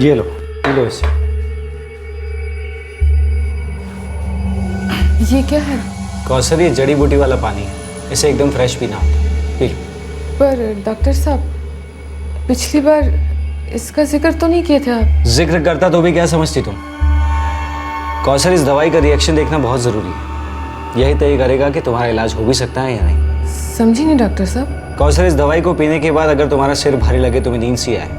ये लो P low इसे। ये क्या है? कौसर ये जड़ी बूटी वाला पानी है, इसे एकदम फ्रेश पीना होता है, पी लो। पर डॉक्टर साहब, पिछली बार इसका जिक्र तो नहीं किए थे आप। जिक्र करता तो भी क्या समझती तुम? कौसर, इस दवाई का रिएक्शन देखना बहुत ज़रूरी है, यही तय करेगा कि तुम्हारा इलाज हो भी सकता है या नहीं। समझी नहीं डॉक्टर साहब। कौसर, इस दवाई को पीने के बाद अगर तुम्हारा सिर भारी लगे, तुम्हें नींद सी आए,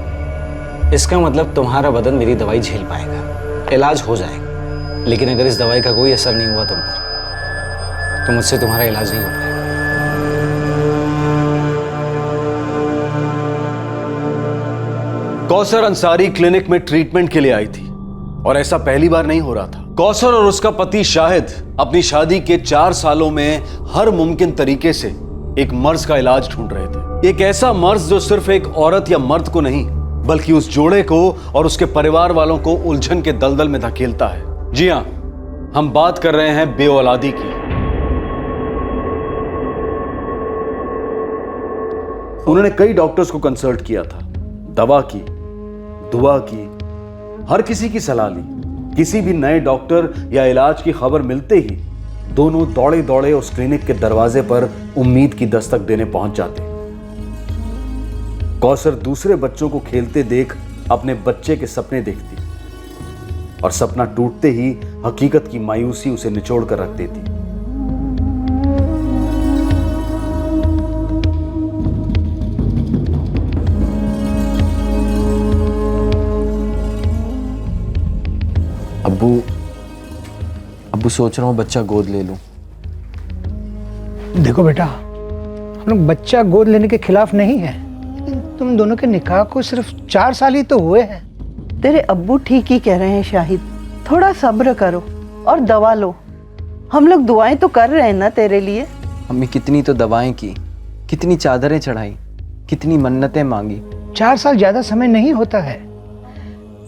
इसका मतलब तुम्हारा बदन मेरी दवाई झेल पाएगा, इलाज हो जाएगा। लेकिन अगर इस दवाई का कोई असर नहीं हुआ तुम पर, तो मुझसे तुम्हारा इलाज नहीं हो पाएगा। कौसर अंसारी क्लिनिक में ट्रीटमेंट के लिए आई थी और ऐसा पहली बार नहीं हो रहा था। कौसर और उसका पति शाहिद अपनी शादी के 4 सालों में हर मुमकिन तरीके से एक मर्ज का इलाज ढूंढ रहे थे। एक ऐसा मर्ज जो सिर्फ एक औरत या मर्द को नहीं, बल्कि उस जोड़े को और उसके परिवार वालों को उलझन के दलदल में धकेलता है। जी हां, हम बात कर रहे हैं बेऔलादी की। उन्होंने कई डॉक्टर्स को कंसल्ट किया था, दवा की, दुआ की, हर किसी की सलाह ली। किसी भी नए डॉक्टर या इलाज की खबर मिलते ही दोनों दौड़े दौड़े उस क्लिनिक के दरवाजे पर उम्मीद की दस्तक देने पहुंच जाते। कौसर दूसरे बच्चों को खेलते देख अपने बच्चे के सपने देखती और सपना टूटते ही हकीकत की मायूसी उसे निचोड़ कर रख देती। अब्बू सोच रहा हूँ बच्चा गोद ले लूं। देखो बेटा, हम लोग बच्चा गोद लेने के खिलाफ नहीं है, लेकिन तुम दोनों के निकाह को सिर्फ 4 साल ही तो हुए हैं। तेरे अब्बू ठीक ही कह रहे हैं शाहिद, थोड़ा सब्र करो और दवा लो। हम लोग दुआएं तो कर रहे हैं ना तेरे लिए। अम्मी कितनी तो दवाएं की, कितनी चादरें चढ़ाई, कितनी मन्नतें मांगी। 4 साल ज्यादा समय नहीं होता है,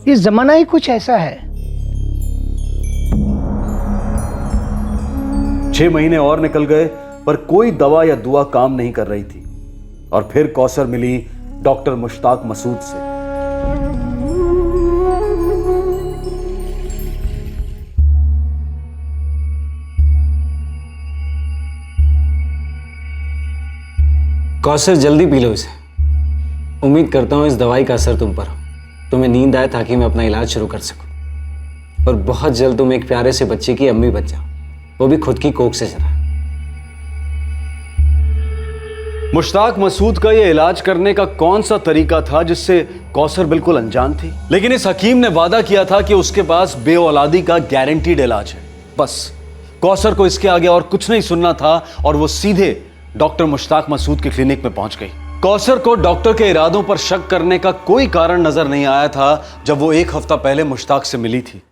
ये जमाना ही कुछ ऐसा है। 6 महीने और निकल गए पर कोई दवा या दुआ काम नहीं कर रही थी। और फिर कौसर मिली डॉक्टर मुश्ताक मसूद से। कौसर, जल्दी पी लो इसे। उम्मीद करता हूं इस दवाई का असर तुम पर हो, तुम्हें नींद आए ताकि मैं अपना इलाज शुरू कर सकूं। और बहुत जल्द तुम एक प्यारे से बच्चे की अम्मी बन जाओ, वो भी खुद की कोख से जरा। मुश्ताक मसूद का यह इलाज करने का कौन सा तरीका था जिससे कौसर बिल्कुल अनजान थी? लेकिन इस हकीम ने वादा किया था कि उसके पास बेऔलादी का गारंटीड इलाज है। बस कौसर को इसके आगे और कुछ नहीं सुनना था और वो सीधे डॉक्टर मुश्ताक मसूद के क्लिनिक में पहुंच गई। कौसर को डॉक्टर के इरादों पर शक करने का कोई कारण नजर नहीं आया था जब वो 1 हफ्ता पहले मुश्ताक से मिली थी।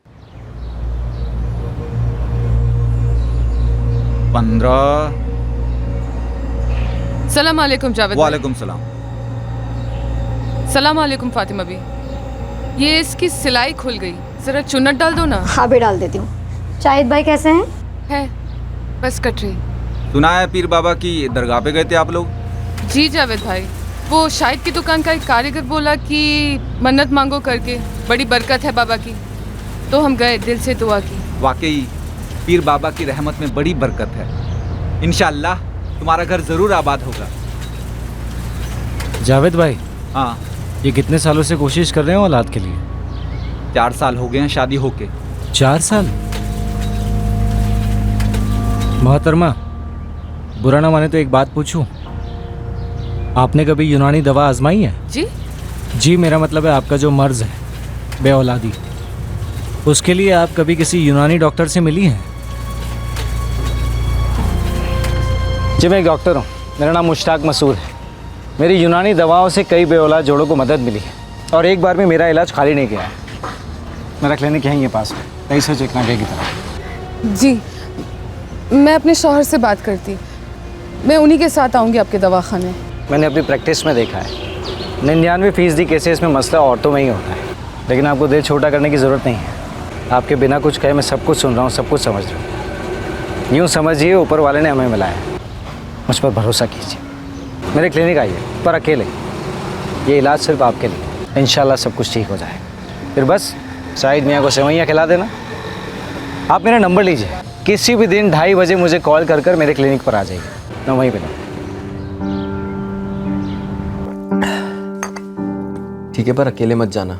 15। सलाम अलैकुम जावेद भाई। वालेकुम सलाम। सलाम अलैकुम फातिमा भी। ये इसकी सिलाई खुल गई, जरा चुन्नट डाल दो ना। हाँ भी डाल देती हूँ। शाहिद भाई कैसे हैं? है बस कट रही। सुना है पीर बाबा की दरगाह पे गए थे आप लोग? जी जावेद भाई, वो शाहिद की दुकान का एक कारीगर बोला कि मन्नत मांगो करके, बड़ी बरकत है बाबा की, तो हम गए, दिल से दुआ की। वाकई पीर बाबा की रहमत में बड़ी बरकत है। इंशाअल्लाह तुम्हारा घर जरूर आबाद होगा। जावेद भाई, हाँ, ये कितने सालों से कोशिश कर रहे हो औलाद के लिए? 4 साल हो गए हैं शादी होके। 4 साल? मोहतरमा, बुरा ना माने तो एक बात पूछूं, आपने कभी यूनानी दवा आजमाई है? जी जी, मेरा मतलब है आपका जो मर्ज है बेऔलादी, उसके लिए आप कभी किसी यूनानी डॉक्टर से मिली हैं? जी, मैं एक डॉक्टर हूँ, मेरा नाम मुश्ताक मसूद है। मेरी यूनानी दवाओं से कई बेऔलाद जोड़ों को मदद मिली है और एक बार भी मेरा इलाज खाली नहीं गया है। मेरा क्लिनिक यहीं है पास में, 23 चिकनाके की तरफ। जी, मैं अपने शौहर से बात करती, मैं उन्हीं के साथ आऊँगी आपके दवाखाने। मैंने अपनी प्रैक्टिस में देखा है 99% केसेस में मसला औरतों में ही होता है। लेकिन आपको दिल छोटा करने की ज़रूरत नहीं है। आपके बिना कुछ कहे मैं सब कुछ सुन रहा हूँ, सब कुछ समझ रहा हूँ। यूँ समझिए ऊपर वाले ने हमें मिलाया, मुझ पर भरोसा कीजिए। मेरे क्लिनिक आइए, पर अकेले। ये इलाज सिर्फ आपके लिए, इंशाल्लाह सब कुछ ठीक हो जाएगा। फिर बस शाहिद मियाँ को सेवैयाँ खिला देना। आप मेरा नंबर लीजिए, किसी भी दिन 2:30 बजे मुझे कॉल कर मेरे क्लिनिक पर आ जाइए, मैं वहीं पे हूँ। ठीक है, पर अकेले मत जाना,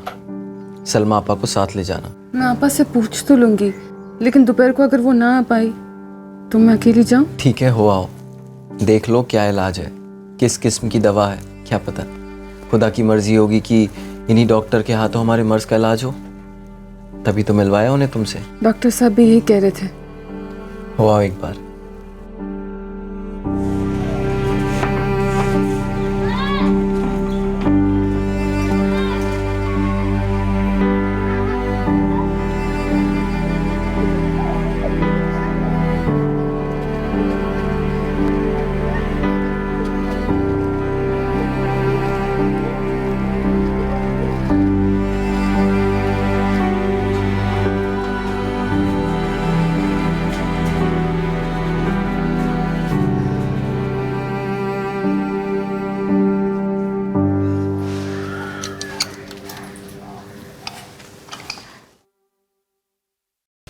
सलमा आपा को साथ ले जाना। मैं आपा से पूछ तो लूँगी, लेकिन दोपहर को अगर वो ना आ पाई तो मैं अकेली जाऊँ? ठीक है, हो आओ, देख लो क्या इलाज है, किस किस्म की दवा है, क्या पता खुदा की मर्जी होगी कि इन्हीं डॉक्टर के हाथों हमारे मर्ज का इलाज हो। तभी तो मिलवाया उन्हें तुमसे। डॉक्टर साहब भी यही कह रहे थे। हो आओ एक बार।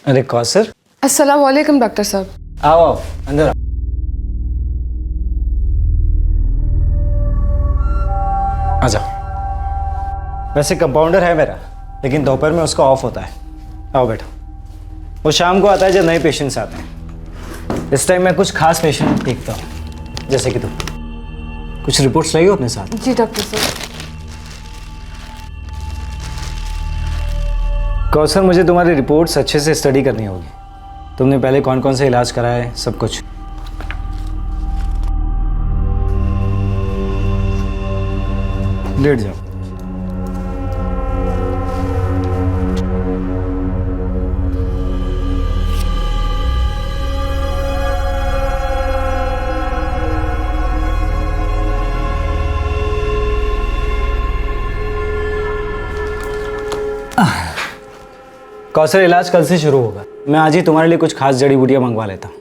अरे कौसर, अस्सलाम वालेकुम डॉक्टर साहब। आओ आओ अंदर आओ। आ जाओ। वैसे कंपाउंडर है मेरा, लेकिन दोपहर में उसका ऑफ होता है। आओ बैठो। वो शाम को आता है जब नए पेशेंट्स आते हैं। इस टाइम मैं कुछ खास पेशेंट देखता हूँ, जैसे कि तुम। कुछ रिपोर्ट्स लाई हो अपने साथ? जी डॉक्टर साहब। कौसर, मुझे तुम्हारी रिपोर्ट्स अच्छे से स्टडी करनी होगी। तुमने पहले कौन कौन से इलाज कराया है, सब कुछ। लेट जाओ। कौसर, इलाज कल से शुरू होगा। मैं आज ही तुम्हारे लिए कुछ खास जड़ी बूटियाँ मंगवा लेता हूँ।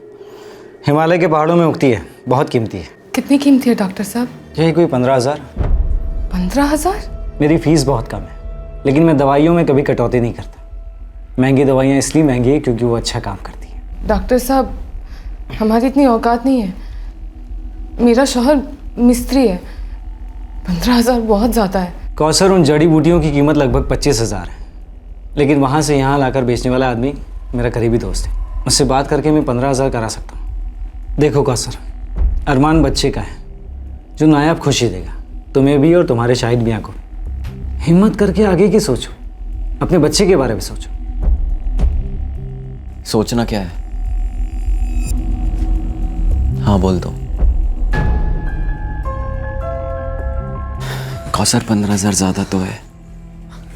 हिमालय के पहाड़ों में उगती है, बहुत कीमती है। कितनी कीमती है डॉक्टर साहब? यही कोई 15,000। 15,000? मेरी फीस बहुत कम है, लेकिन मैं दवाइयों में कभी कटौती नहीं करता। महंगी दवाइयाँ इसलिए महंगी है क्योंकि वो अच्छा काम करती है। डॉक्टर साहब, हमारी इतनी औकात नहीं है। मेरा शौहर मिस्त्री है। 15,000 बहुत ज़्यादा है। कौसर, उन जड़ी बूटियों की कीमत लगभग 25,000 है, लेकिन वहाँ से यहाँ लाकर बेचने वाला आदमी मेरा करीबी दोस्त है। उससे बात करके मैं 15,000 करा सकता हूँ। देखो कौसर, अरमान बच्चे का है जो नायाब खुशी देगा, तुम्हें भी और तुम्हारे शाहिद मियाँ को। हिम्मत करके आगे की सोचो, अपने बच्चे के बारे में सोचो। सोचना क्या है? हाँ बोल दो। कौसर, 15,000 ज़्यादा तो है,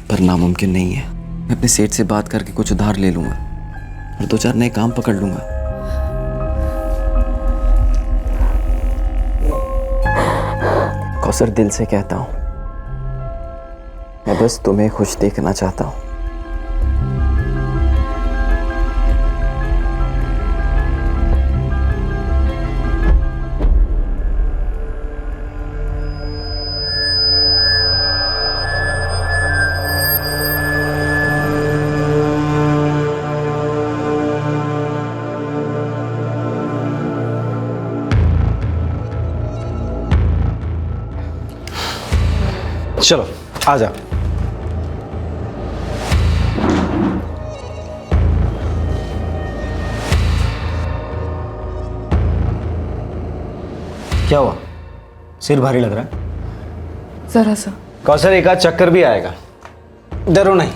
पर नामुमकिन नहीं है। मैं अपने सेठ से बात करके कुछ उधार ले लूंगा और 2-4 नए काम पकड़ लूंगा। कौसर, दिल से कहता हूं, मैं बस तुम्हें खुश देखना चाहता हूं। चलो आ जाओ। क्या हुआ, सिर भारी लग रहा है? ज़रा सा। कौसर, एक आध चक्कर भी आएगा, डरो नहीं।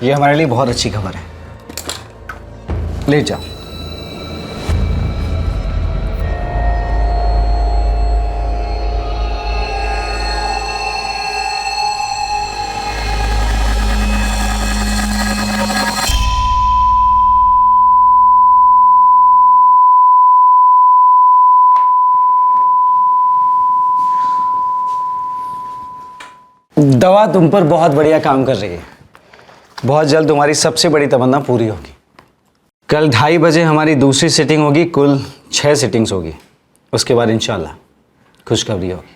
ये हमारे लिए बहुत अच्छी खबर है। लेट जाओ। दवा तुम पर बहुत बढ़िया काम कर रही है। बहुत जल्द तुम्हारी सबसे बड़ी तमन्ना पूरी होगी। कल 2:30 बजे हमारी दूसरी सिटिंग होगी। कुल 6 सिटिंग्स होगी। उसके बाद इंशाल्लाह खुशखबरी होगी।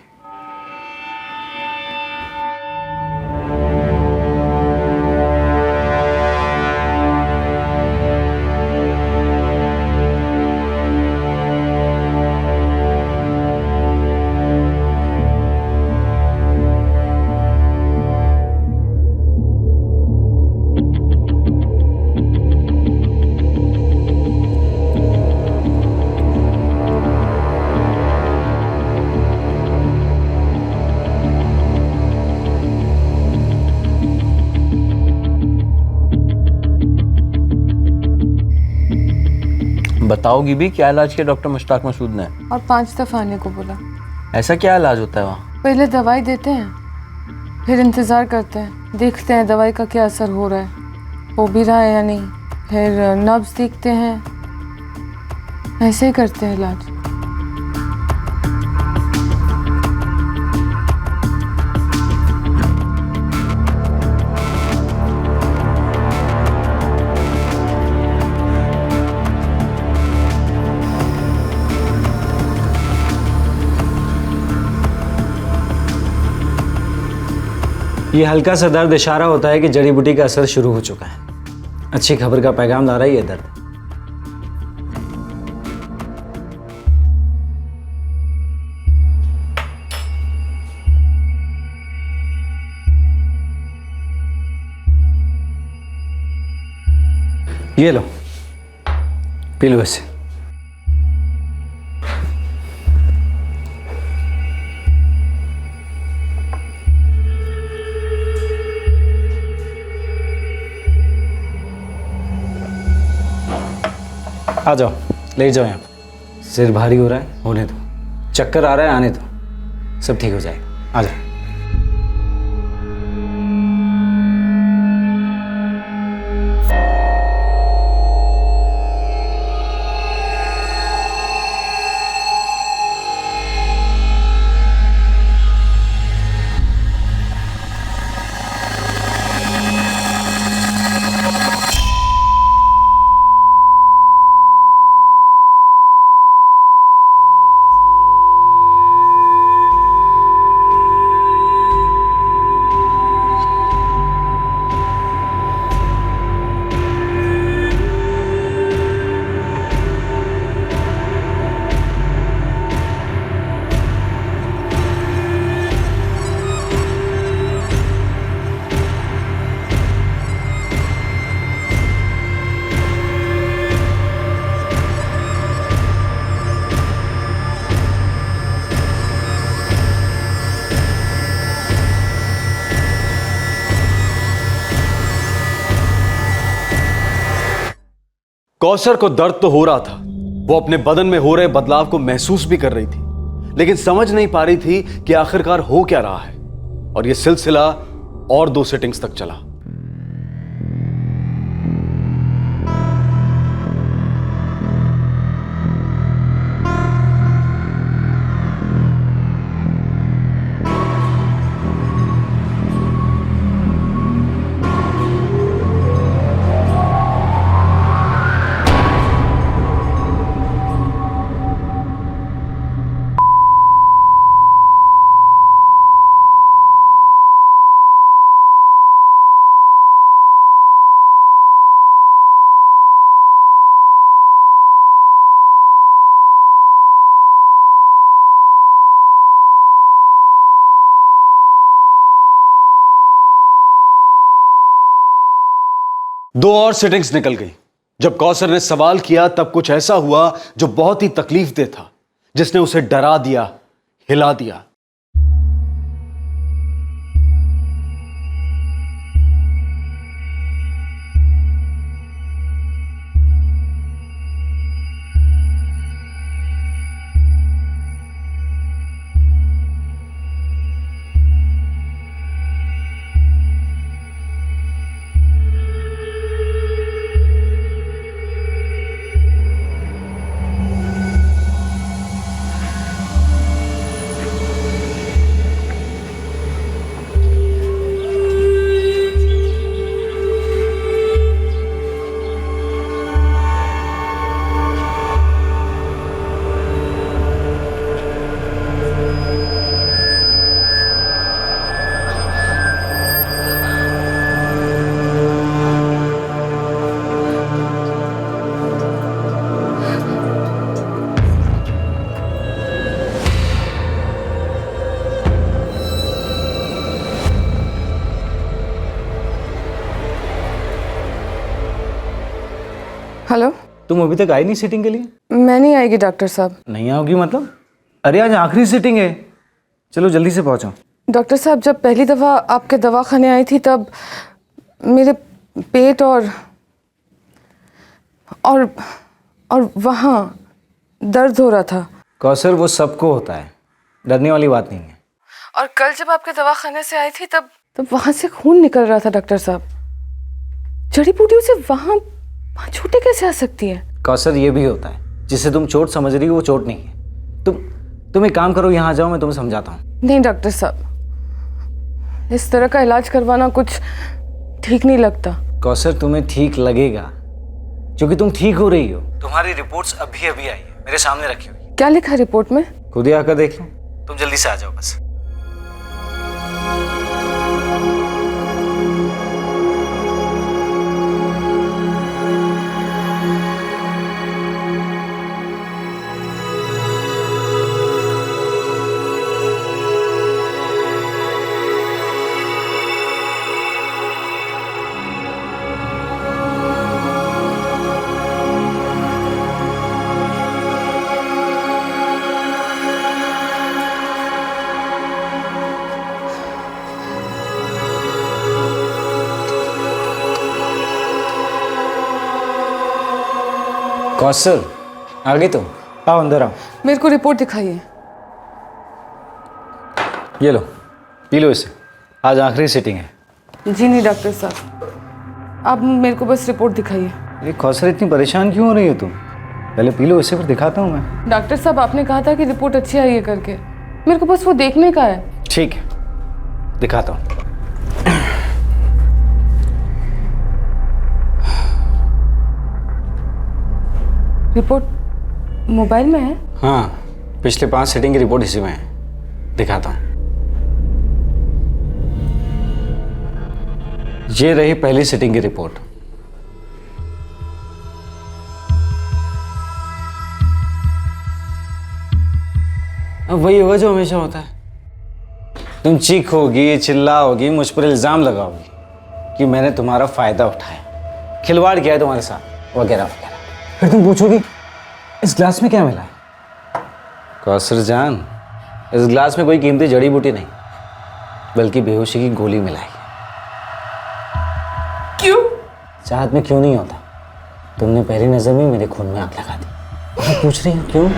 बताओगी भी क्या इलाज किया डॉक्टर मुश्ताक मसूद ने? और 5 दफ़ा आने को बोला। ऐसा क्या इलाज होता है वहाँ? पहले दवाई देते हैं, फिर इंतज़ार करते हैं, देखते हैं दवाई का क्या असर हो रहा है, हो भी रहा है या नहीं, फिर नब्ज़ देखते हैं, ऐसे ही करते हैं इलाज। ये हल्का सा दर्द इशारा होता है कि जड़ी बूटी का असर शुरू हो चुका है। अच्छी खबर का पैगाम ला रहा है ये दर्द। ये लो, पी लो इसे। आ जाओ, ले जाओ यहाँ। सिर भारी हो रहा है, होने दो। चक्कर आ रहा है, आने दो, सब ठीक हो जाएगा। आ जाओ। कौसर को दर्द तो हो रहा था, वो अपने बदन में हो रहे बदलाव को महसूस भी कर रही थी, लेकिन समझ नहीं पा रही थी कि आखिरकार हो क्या रहा है। और यह सिलसिला और 2 सिटिंग्स तक चला। दो और सिटिंग्स निकल गई। जब कौसर ने सवाल किया तब कुछ ऐसा हुआ जो बहुत ही तकलीफदेह था, जिसने उसे डरा दिया, हिला दिया। हेलो, तुम अभी तक आई नहीं सीटिंग के लिए? मैं नहीं आएगी डॉक्टर साहब। नहीं आओगी मतलब? अरे आज आखिरी सीटिंग है, चलो जल्दी से पहुंचो। डॉक्टर साहब, जब पहली दफ़ा आपके दवाखाने आई थी तब मेरे पेट और और वहाँ दर्द हो रहा था। कौसर वो सबको होता है, डरने वाली बात नहीं है। और कल जब आपके दवाखाने से आई थी तब वहाँ से खून निकल रहा था डॉक्टर साहब। जड़ी बूटियों से वहाँ चोटें कैसे आ सकती है? कौसर ये भी होता है, जिसे तुम चोट समझ रही हो वो चोट नहीं है। तुम एक काम करो, यहाँ आ जाओ, मैं तुम्हें समझाता हूँ। नहीं डॉक्टर साहब, इस तरह का इलाज करवाना कुछ ठीक नहीं लगता। कौसर तुम्हें ठीक लगेगा क्योंकि तुम ठीक हो रही हो। तुम्हारी रिपोर्ट्स अभी अभी आई है, मेरे सामने रखी हुई। क्या लिखा रिपोर्ट में? खुद ही आकर देख लो। तुम जल्दी से आ जाओ बस। कौसर आगे तुम आओ, अंदर आओ। मेरे को रिपोर्ट दिखाइए। ये लो, पी लो इसे, आज आखिरी सीटिंग है। जी नहीं डॉक्टर साहब, आप मेरे को बस रिपोर्ट दिखाइए। ये कौसर इतनी परेशान क्यों हो रही हो तुम? पहले पी लो इसे, फिर दिखाता हूँ मैं। डॉक्टर साहब आपने कहा था कि रिपोर्ट अच्छी आई है करके, मेरे को बस वो देखने का है। ठीक है, दिखाता हूँ। रिपोर्ट मोबाइल में है? हाँ, पिछले 5 सीटिंग की रिपोर्ट इसी में है, दिखाता हूँ। ये रही पहली सीटिंग की रिपोर्ट। अब वही होगा जो हमेशा होता है। तुम चीखोगी, चिल्लाओगी, मुझ पर इल्जाम लगाओगी कि मैंने तुम्हारा फायदा उठाया, खिलवाड़ किया है तुम्हारे साथ, वगैरह वगैरह। फिर तुम पूछोगी इस ग्लास में क्या मिला है? कौसर जान, इस ग्लास में कोई कीमती जड़ी बूटी नहीं, बल्कि बेहोशी की गोली मिलाई है। क्यों? चाहत में क्यों नहीं होता, तुमने पहली नजर में मेरे खून में आग लगा दी। मैं पूछ रही हूँ क्यों?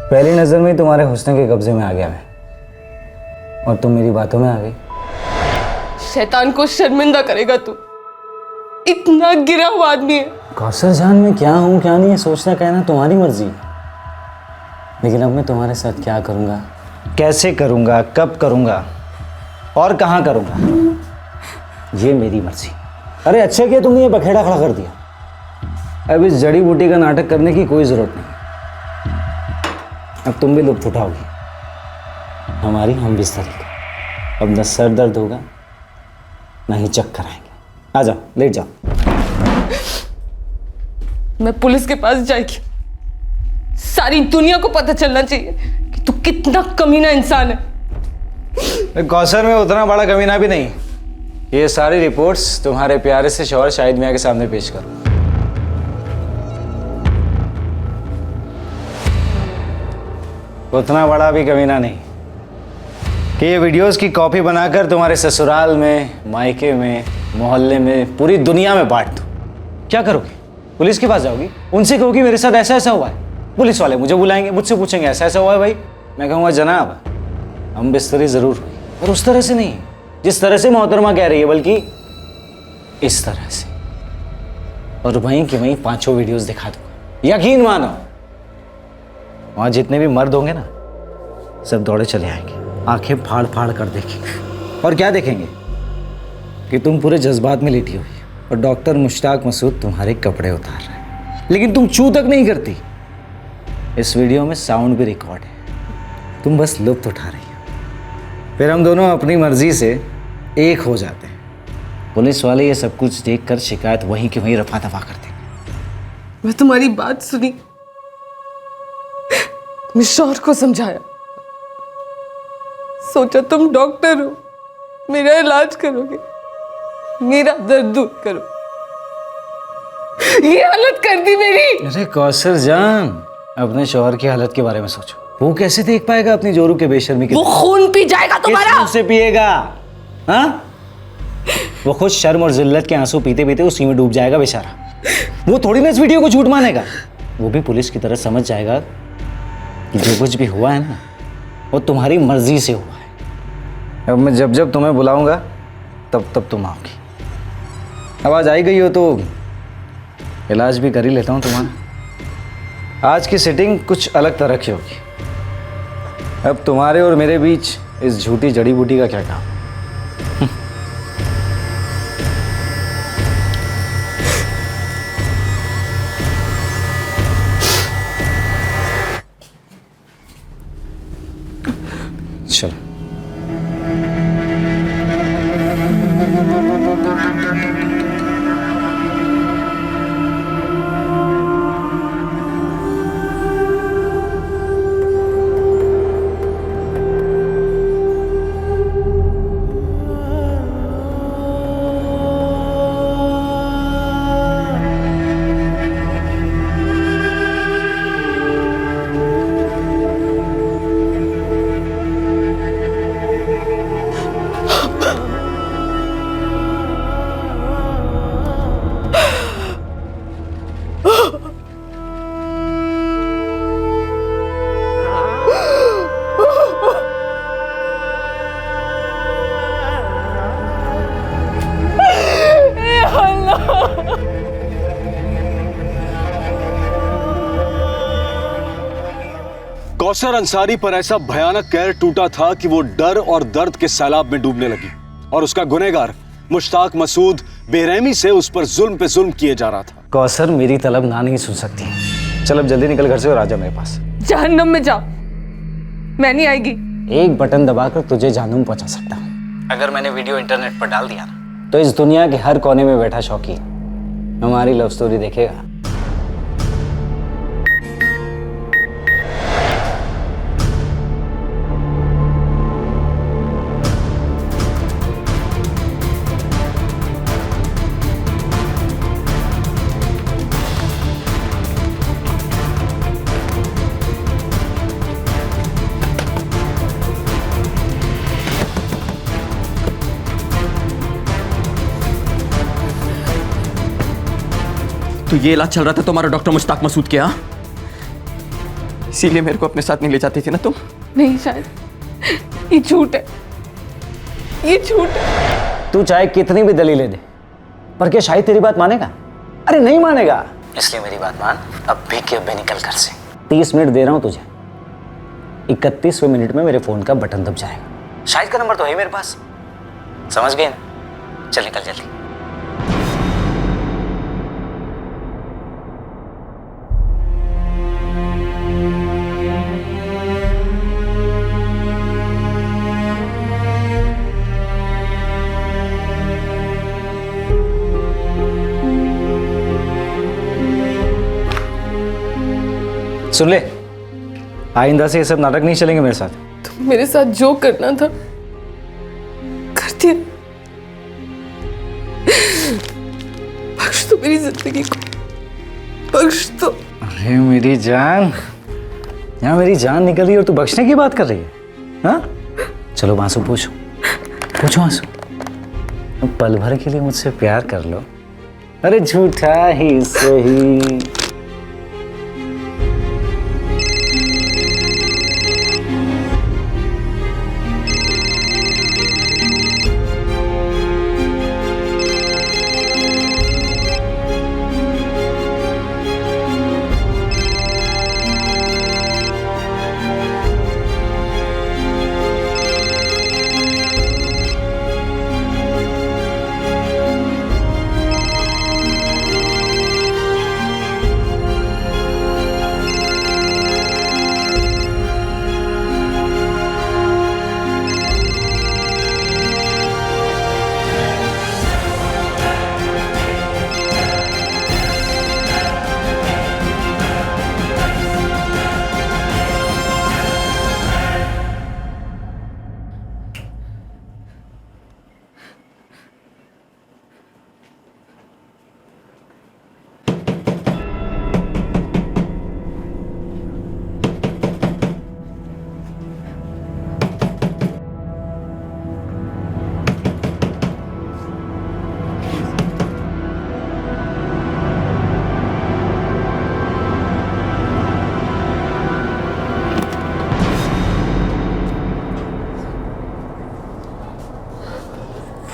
पहली नजर में ही तुम्हारे हुस्न के कब्जे में आ गया मैं, और तुम मेरी बातों में आ गई। शैतान को शर्मिंदा करेगा तू, इतना गिरा हुआ आदमी है। कौसर जान, मैं क्या हूँ क्या नहीं है सोचना कहना तुम्हारी मर्जी है, लेकिन अब मैं तुम्हारे साथ क्या करूँगा, कैसे करूँगा, कब करूँगा और कहाँ करूँगा, ये मेरी मर्जी। अरे अच्छा किया तुमने ये बखेड़ा खड़ा कर दिया। अब इस जड़ी बूटी का नाटक करने की कोई ज़रूरत नहीं। अब तुम भी लुत्फ उठाओगी हमारी हम बिस्तरी का। अब न सर दर्द होगा ना ही चक्कर आएंगे। आ जाओ, लेट जाओ। मैं पुलिस के पास जाएगी, सारी दुनिया को पता चलना चाहिए कि तू कितना कमीना इंसान है। कौसर में उतना बड़ा कमीना भी नहीं। ये सारी रिपोर्ट्स तुम्हारे प्यारे से शौहर शाहिद मियां के सामने पेश करो। उतना बड़ा भी कमीना नहीं कि ये वीडियोस की कॉपी बनाकर तुम्हारे ससुराल में, मायके में, मोहल्ले में, पूरी दुनिया में बांट दो। क्या करोगी? पुलिस के पास जाओगी, उनसे कहोगी मेरे साथ ऐसा ऐसा हुआ है। पुलिस वाले मुझे बुलाएंगे, मुझसे पूछेंगे ऐसा ऐसा हुआ है भाई। मैं कहूँगा जनाब हम बिस्तरी ज़रूर हुई, और उस तरह से नहीं जिस तरह से मोहतरमा कह रही है, बल्कि इस तरह से। और वहीं की वहीं 5 वीडियोस दिखा दूंगा। यकीन मानो वहाँ जितने भी मर्द होंगे ना, सब दौड़े चले आएंगे, आंखें फाड़ फाड़ कर देखेंगे। और क्या देखेंगे कि तुम पूरे जज्बात में लेटी हुई और डॉक्टर मुश्ताक मसूद तुम्हारे कपड़े उतार रहे हैं, लेकिन तुम चू तक नहीं करती। इस वीडियो में साउंड भी रिकॉर्ड है, तुम बस लुत्फ उठा रही हो। फिर हम दोनों अपनी मर्जी से एक हो जाते हैं। पुलिस वाले ये सब कुछ देखकर शिकायत वहीं की वहीं रफा दफा कर देंगे। मैं तुम्हारी बात सुनी, मैं शौहर को समझाया, सोचा तुम डॉक्टर हो, मेरा इलाज करोगे, मेरा दर्द दूर करो। ये हालत कर दी मेरी। अरे कौसर जान, अपने शौहर की हालत के बारे में सोचो। वो कैसे देख पाएगा अपनी जोरू के बेशर्मी के? वो खून पी जाएगा तुम्हारा। किस मुंह से पिएगा? हाँ? वो खुद शर्म और जिल्लत के आंसू पीते पीते उसी में डूब जाएगा बेचारा। वो थोड़ी ना इस वीडियो को झूठ मानेगा, वो भी पुलिस की तरह समझ जाएगा कि जो कुछ भी हुआ है ना वो तुम्हारी मर्जी से हुआ है। अब मैं जब जब तुम्हें बुलाऊंगा तब तब तुम आओगी। अब आज आई गई हो तो इलाज भी कर ही लेता हूँ तुम्हारा। आज की सिटिंग कुछ अलग तरह की होगी। अब तुम्हारे और मेरे बीच इस झूठी जड़ी बूटी का क्या काम। चलो कौसर अंसारी पर ऐसा भयानक कहर टूटा था कि वो डर और दर्द के सैलाब में डूबने लगी और उसका गुनहगार मुश्ताक मसूद बेरहमी से उस पर जुल्म पे जुल्म किए जा रहा था। कौसर मेरी तलब ना नहीं सुन सकती। चल अब जल्दी निकल घर से और आजा मेरे पास। जहन्नम में जा, मैं नहीं आएगी। एक बटन दबाकर तुझे जहन्नुम पहुंचा सकता हूँ। अगर मैंने वीडियो इंटरनेट पर डाल दिया ना तो इस दुनिया के हर कोने में बैठा शौकीन हमारी लव स्टोरी देखेगा। तो ये इलाज चल रहा था तुम्हारा डॉक्टर मुश्ताक मसूद के यहाँ, इसीलिए मेरे को अपने साथ नहीं ले जाती थी ना तुम? नहीं शायद ये झूठ है, ये झूठ है। तू चाहे कितनी भी दलीलें दे पर क्या शाहिद तेरी बात मानेगा? अरे नहीं मानेगा। इसलिए मेरी बात मान, अब भी के अब निकल घर से। 30 मिनट दे रहा हूं तुझे। 31वें मिनट में मेरे फोन का बटन दब जाएगा। शाहिद का नंबर तो है मेरे पास, समझ गए ना? चल निकल जल्दी। सुन ले, आइंदा से ये सब नाटक नहीं चलेंगे मेरे साथ। तुम मेरे साथ जो करना था कर दिया। बख्श दो मेरी जिंदगी को, बख्श दो। अरे मेरी जान, यहाँ मेरी जान निकल रही है और तू बख्शने की बात कर रही है? हाँ चलो आंसू पूछो, पूछो आंसू। पल भर के लिए मुझसे प्यार कर लो। अरे झूठा ही सही।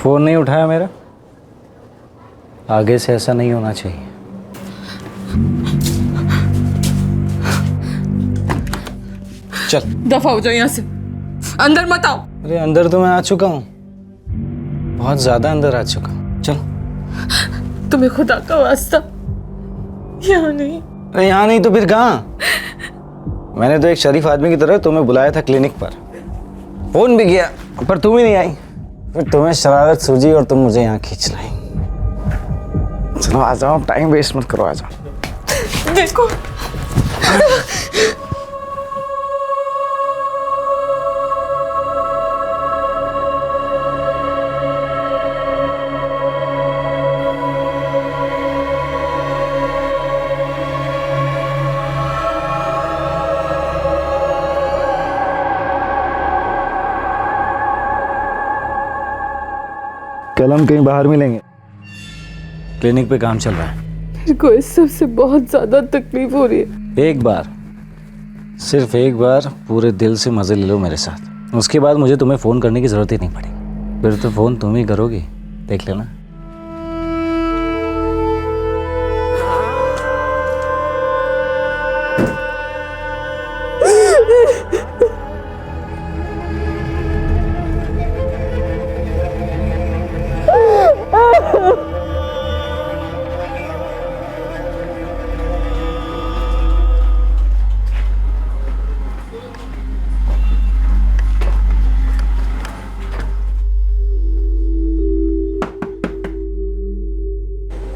फ़ोन नहीं उठाया मेरा? आगे से ऐसा नहीं होना चाहिए। चल। दफा हो जाओ यहाँ से, अंदर मत आओ। अरे अंदर तो मैं आ चुका हूँ, बहुत ज़्यादा अंदर आ चुका हूँ। चल। तुम्हें खुदा का वास्ता यहाँ नहीं। अरे यहाँ नहीं तो फिर कहाँ? मैंने तो एक शरीफ आदमी की तरह तुम्हें बुलाया था क्लिनिक पर, फ़ोन भी किया पर तुम ही नहीं आई। फिर तुम्हें शरारत सूझी और तुम मुझे यहाँ खींच लाई। चलो आ जाओ, टाइम वेस्ट मत करो, आ जाओ। देखो कल हम कहीं बाहर मिलेंगे, क्लिनिक पे काम चल रहा है। मेरे को इस सब से बहुत ज्यादा तकलीफ हो रही है। एक बार, सिर्फ एक बार पूरे दिल से मज़े ले लो मेरे साथ, उसके बाद मुझे तुम्हें फ़ोन करने की ज़रूरत ही नहीं पड़ेगी। फिर तो फ़ोन तुम ही करोगी, देख लेना।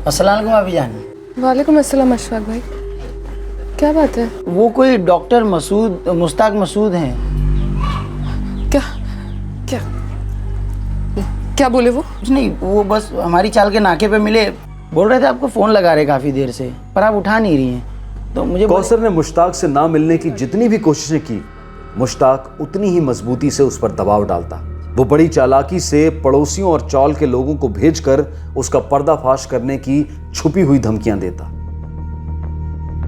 अस्सलाम वालेकुम भाभी जान। वालेकुम अस्सलाम अशफाक भाई, क्या बात है? वो कोई डॉक्टर मुश्ताक मसूद हैं। क्या क्या क्या बोले वो? कुछ नहीं, वो बस हमारी चाल के नाके पे मिले, बोल रहे थे आपको फ़ोन लगा रहे काफ़ी देर से, पर आप उठा नहीं रही हैं, तो मुझे कौसर ने मुश्ताक से ना मिलने की जितनी भी कोशिशें की, मुश्ताक उतनी ही मजबूती से उस पर दबाव डालता। वो बड़ी चालाकी से पड़ोसियों और चौल के लोगों को भेजकर उसका पर्दाफाश करने की छुपी हुई धमकियां देता।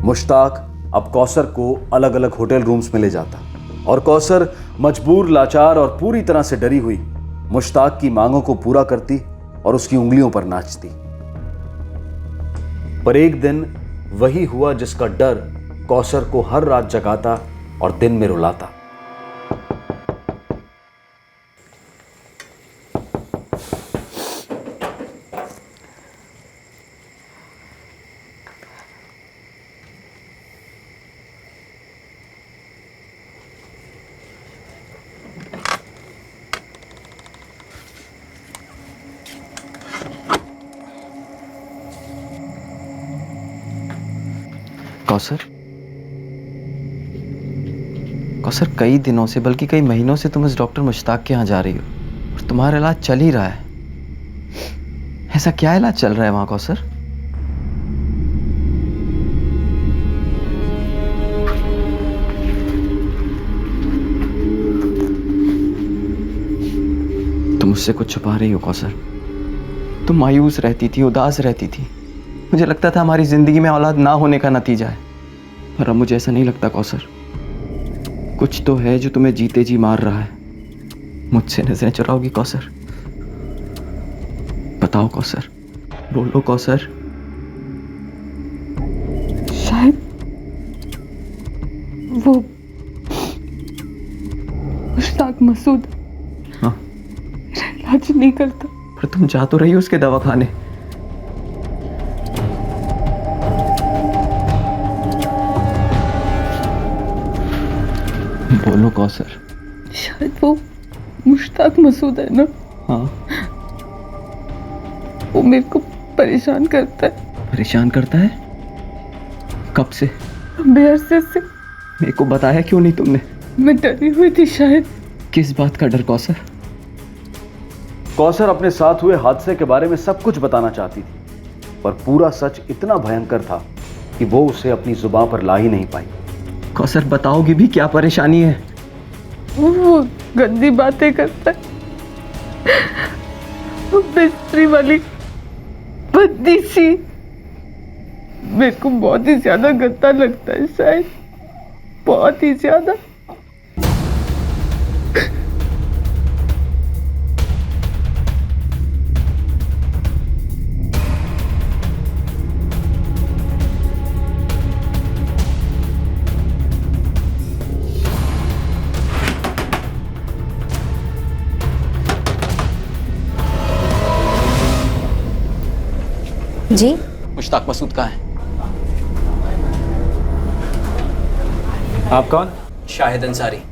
मुश्ताक अब कौसर को अलग अलग होटल रूम्स में ले जाता और कौसर मजबूर, लाचार और पूरी तरह से डरी हुई मुश्ताक की मांगों को पूरा करती और उसकी उंगलियों पर नाचती। पर एक दिन वही हुआ जिसका डर कौसर को हर रात जगाता और दिन में रुलाता। कौसर, कई दिनों से, बल्कि कई महीनों से तुम इस डॉक्टर मुश्ताक के यहाँ जा रही हो और तुम्हारा इलाज चल ही रहा है। ऐसा क्या इलाज चल रहा है वहां कौसर? तुम मुझसे कुछ छुपा रही हो कौसर। तुम मायूस रहती थी, उदास रहती थी। मुझे लगता था हमारी जिंदगी में औलाद ना होने का नतीजा है, पर अब मुझे ऐसा नहीं लगता कौसर। कुछ तो है जो तुम्हें जीते जी मार रहा है। मुझसे नजरें चुराओगी कौसर? बताओ कौसर, बोलो कौसर। शायद वो मुश्ताक मसूद हाँ, इलाज नहीं करता। पर तुम जा तो रही हो उसके दवाखाने। बोलो कौसर। शायद वो मुश्ताक मसूद है ना? हाँ। वो मेरे को परेशान करता है। परेशान करता है? कब से? बेअरसे से। मेरे को बताया क्यों नहीं तुमने? मैं डरी हुई थी। शायद। किस बात का डर कौसर? कौसर अपने साथ हुए हादसे के बारे में सब कुछ बताना चाहती थी, पर पूरा सच इतना भयंकर था कि वो उसे अपनी जुबान पर ला ही नहीं पाई। कौसर, बताओगी भी क्या परेशानी है? वो गंदी बातें करता है, वो बिस्तरी वाली बद्दी सी। मेरे को बहुत ही ज्यादा गंदा लगता है, शायद बहुत ही ज्यादा। जी? मुश्ताक मसूद कहाँ है? आप कौन? शाहिद अंसारी,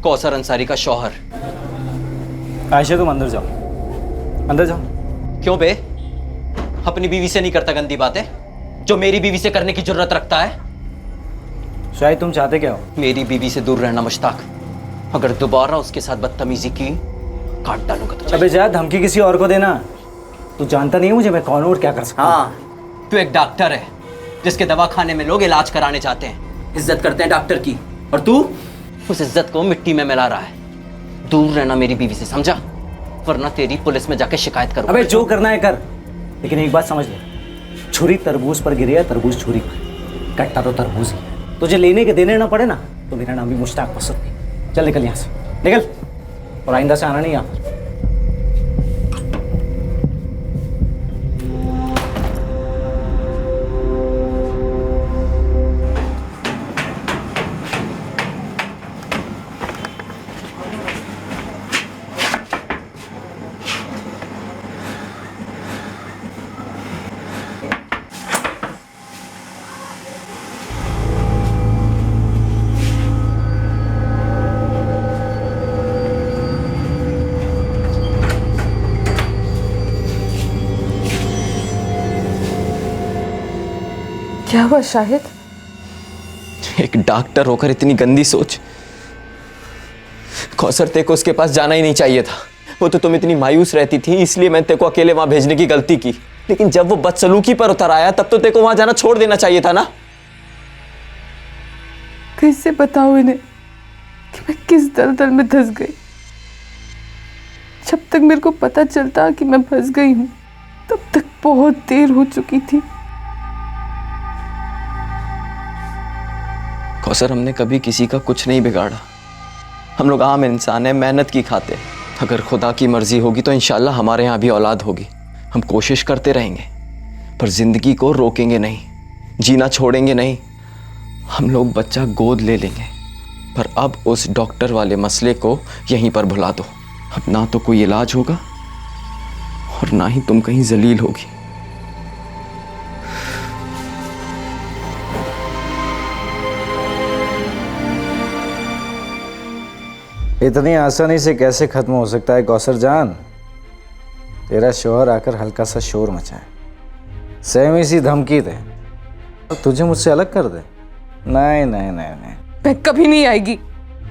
कौसर अंसारी का शौहर। आयशा तुम अंदर जाओ, अंदर जाओ। क्यों बे? अपनी बीवी से नहीं करता गंदी बातें जो मेरी बीवी से करने की जरूरत रखता है? शायद तुम चाहते क्या हो? मेरी बीवी से दूर रहना मुश्ताक। अगर दोबारा उसके साथ बदतमीजी की काट डालूंगा तुझे। अबे जा, धमकी किसी और को देना। तू जानता नहीं है मुझे, मैं कौन हूं और क्या कर सकता हूं। हाँ, तू एक डॉक्टर है जिसके दवाखाने में लोग इलाज कराने जाते हैं, इज्जत करते हैं डॉक्टर की, और तू उस इज्जत को मिट्टी में मिला रहा है। दूर रहना मेरी बीवी से, समझा? वरना तेरी पुलिस में जाके शिकायत करूंगा। अबे जो करना है कर, लेकिन एक बात समझ ले, छुरी तरबूज पर गिरी है, तरबूज छुरी पर, कट्टा तो तरबूज ही है। तुझे लेने के देने ना पड़े ना, तो मेरा नाम भी मुश्ताक मसूद नहीं। चल निकल यहाँ से, निकल, और आइंदा से आना नहीं यहाँ पर। क्या हुआ शाहिद? एक डॉक्टर होकर इतनी गंदी सोच। कौसर, तेरे को उसके पास जाना ही नहीं चाहिए था। वो तो तुम इतनी मायूस रहती थी, इसलिए मैंने तेरे को अकेले वहां भेजने की गलती की। लेकिन जब वो बदसलूकी पर उतर आया तब तो तेरे को वहां जाना छोड़ देना चाहिए था ना। कैसे बताऊं इन्हें कि मैं किस दलदल में धंस गई? जब तक मेरे को पता चलता कि मैं फंस गई हूं, तब तक बहुत देर हो चुकी थी। कौसर, हमने कभी किसी का कुछ नहीं बिगाड़ा। हम लोग आम इंसान हैं, मेहनत की खाते। अगर खुदा की मर्जी होगी तो इंशाल्लाह हमारे यहाँ भी औलाद होगी। हम कोशिश करते रहेंगे, पर जिंदगी को रोकेंगे नहीं, जीना छोड़ेंगे नहीं। हम लोग बच्चा गोद ले लेंगे, पर अब उस डॉक्टर वाले मसले को यहीं पर भुला दो। अब ना तो कोई इलाज होगा और ना ही तुम कहीं जलील होगी। इतनी आसानी से कैसे खत्म हो सकता है कौसर जान? तेरा शौहर आकर हल्का सा शोर मचाए, सहमी सी धमकी दे और तुझे मुझसे अलग कर दे। नहीं नहीं नहीं नहीं, मैं कभी नहीं आएगी।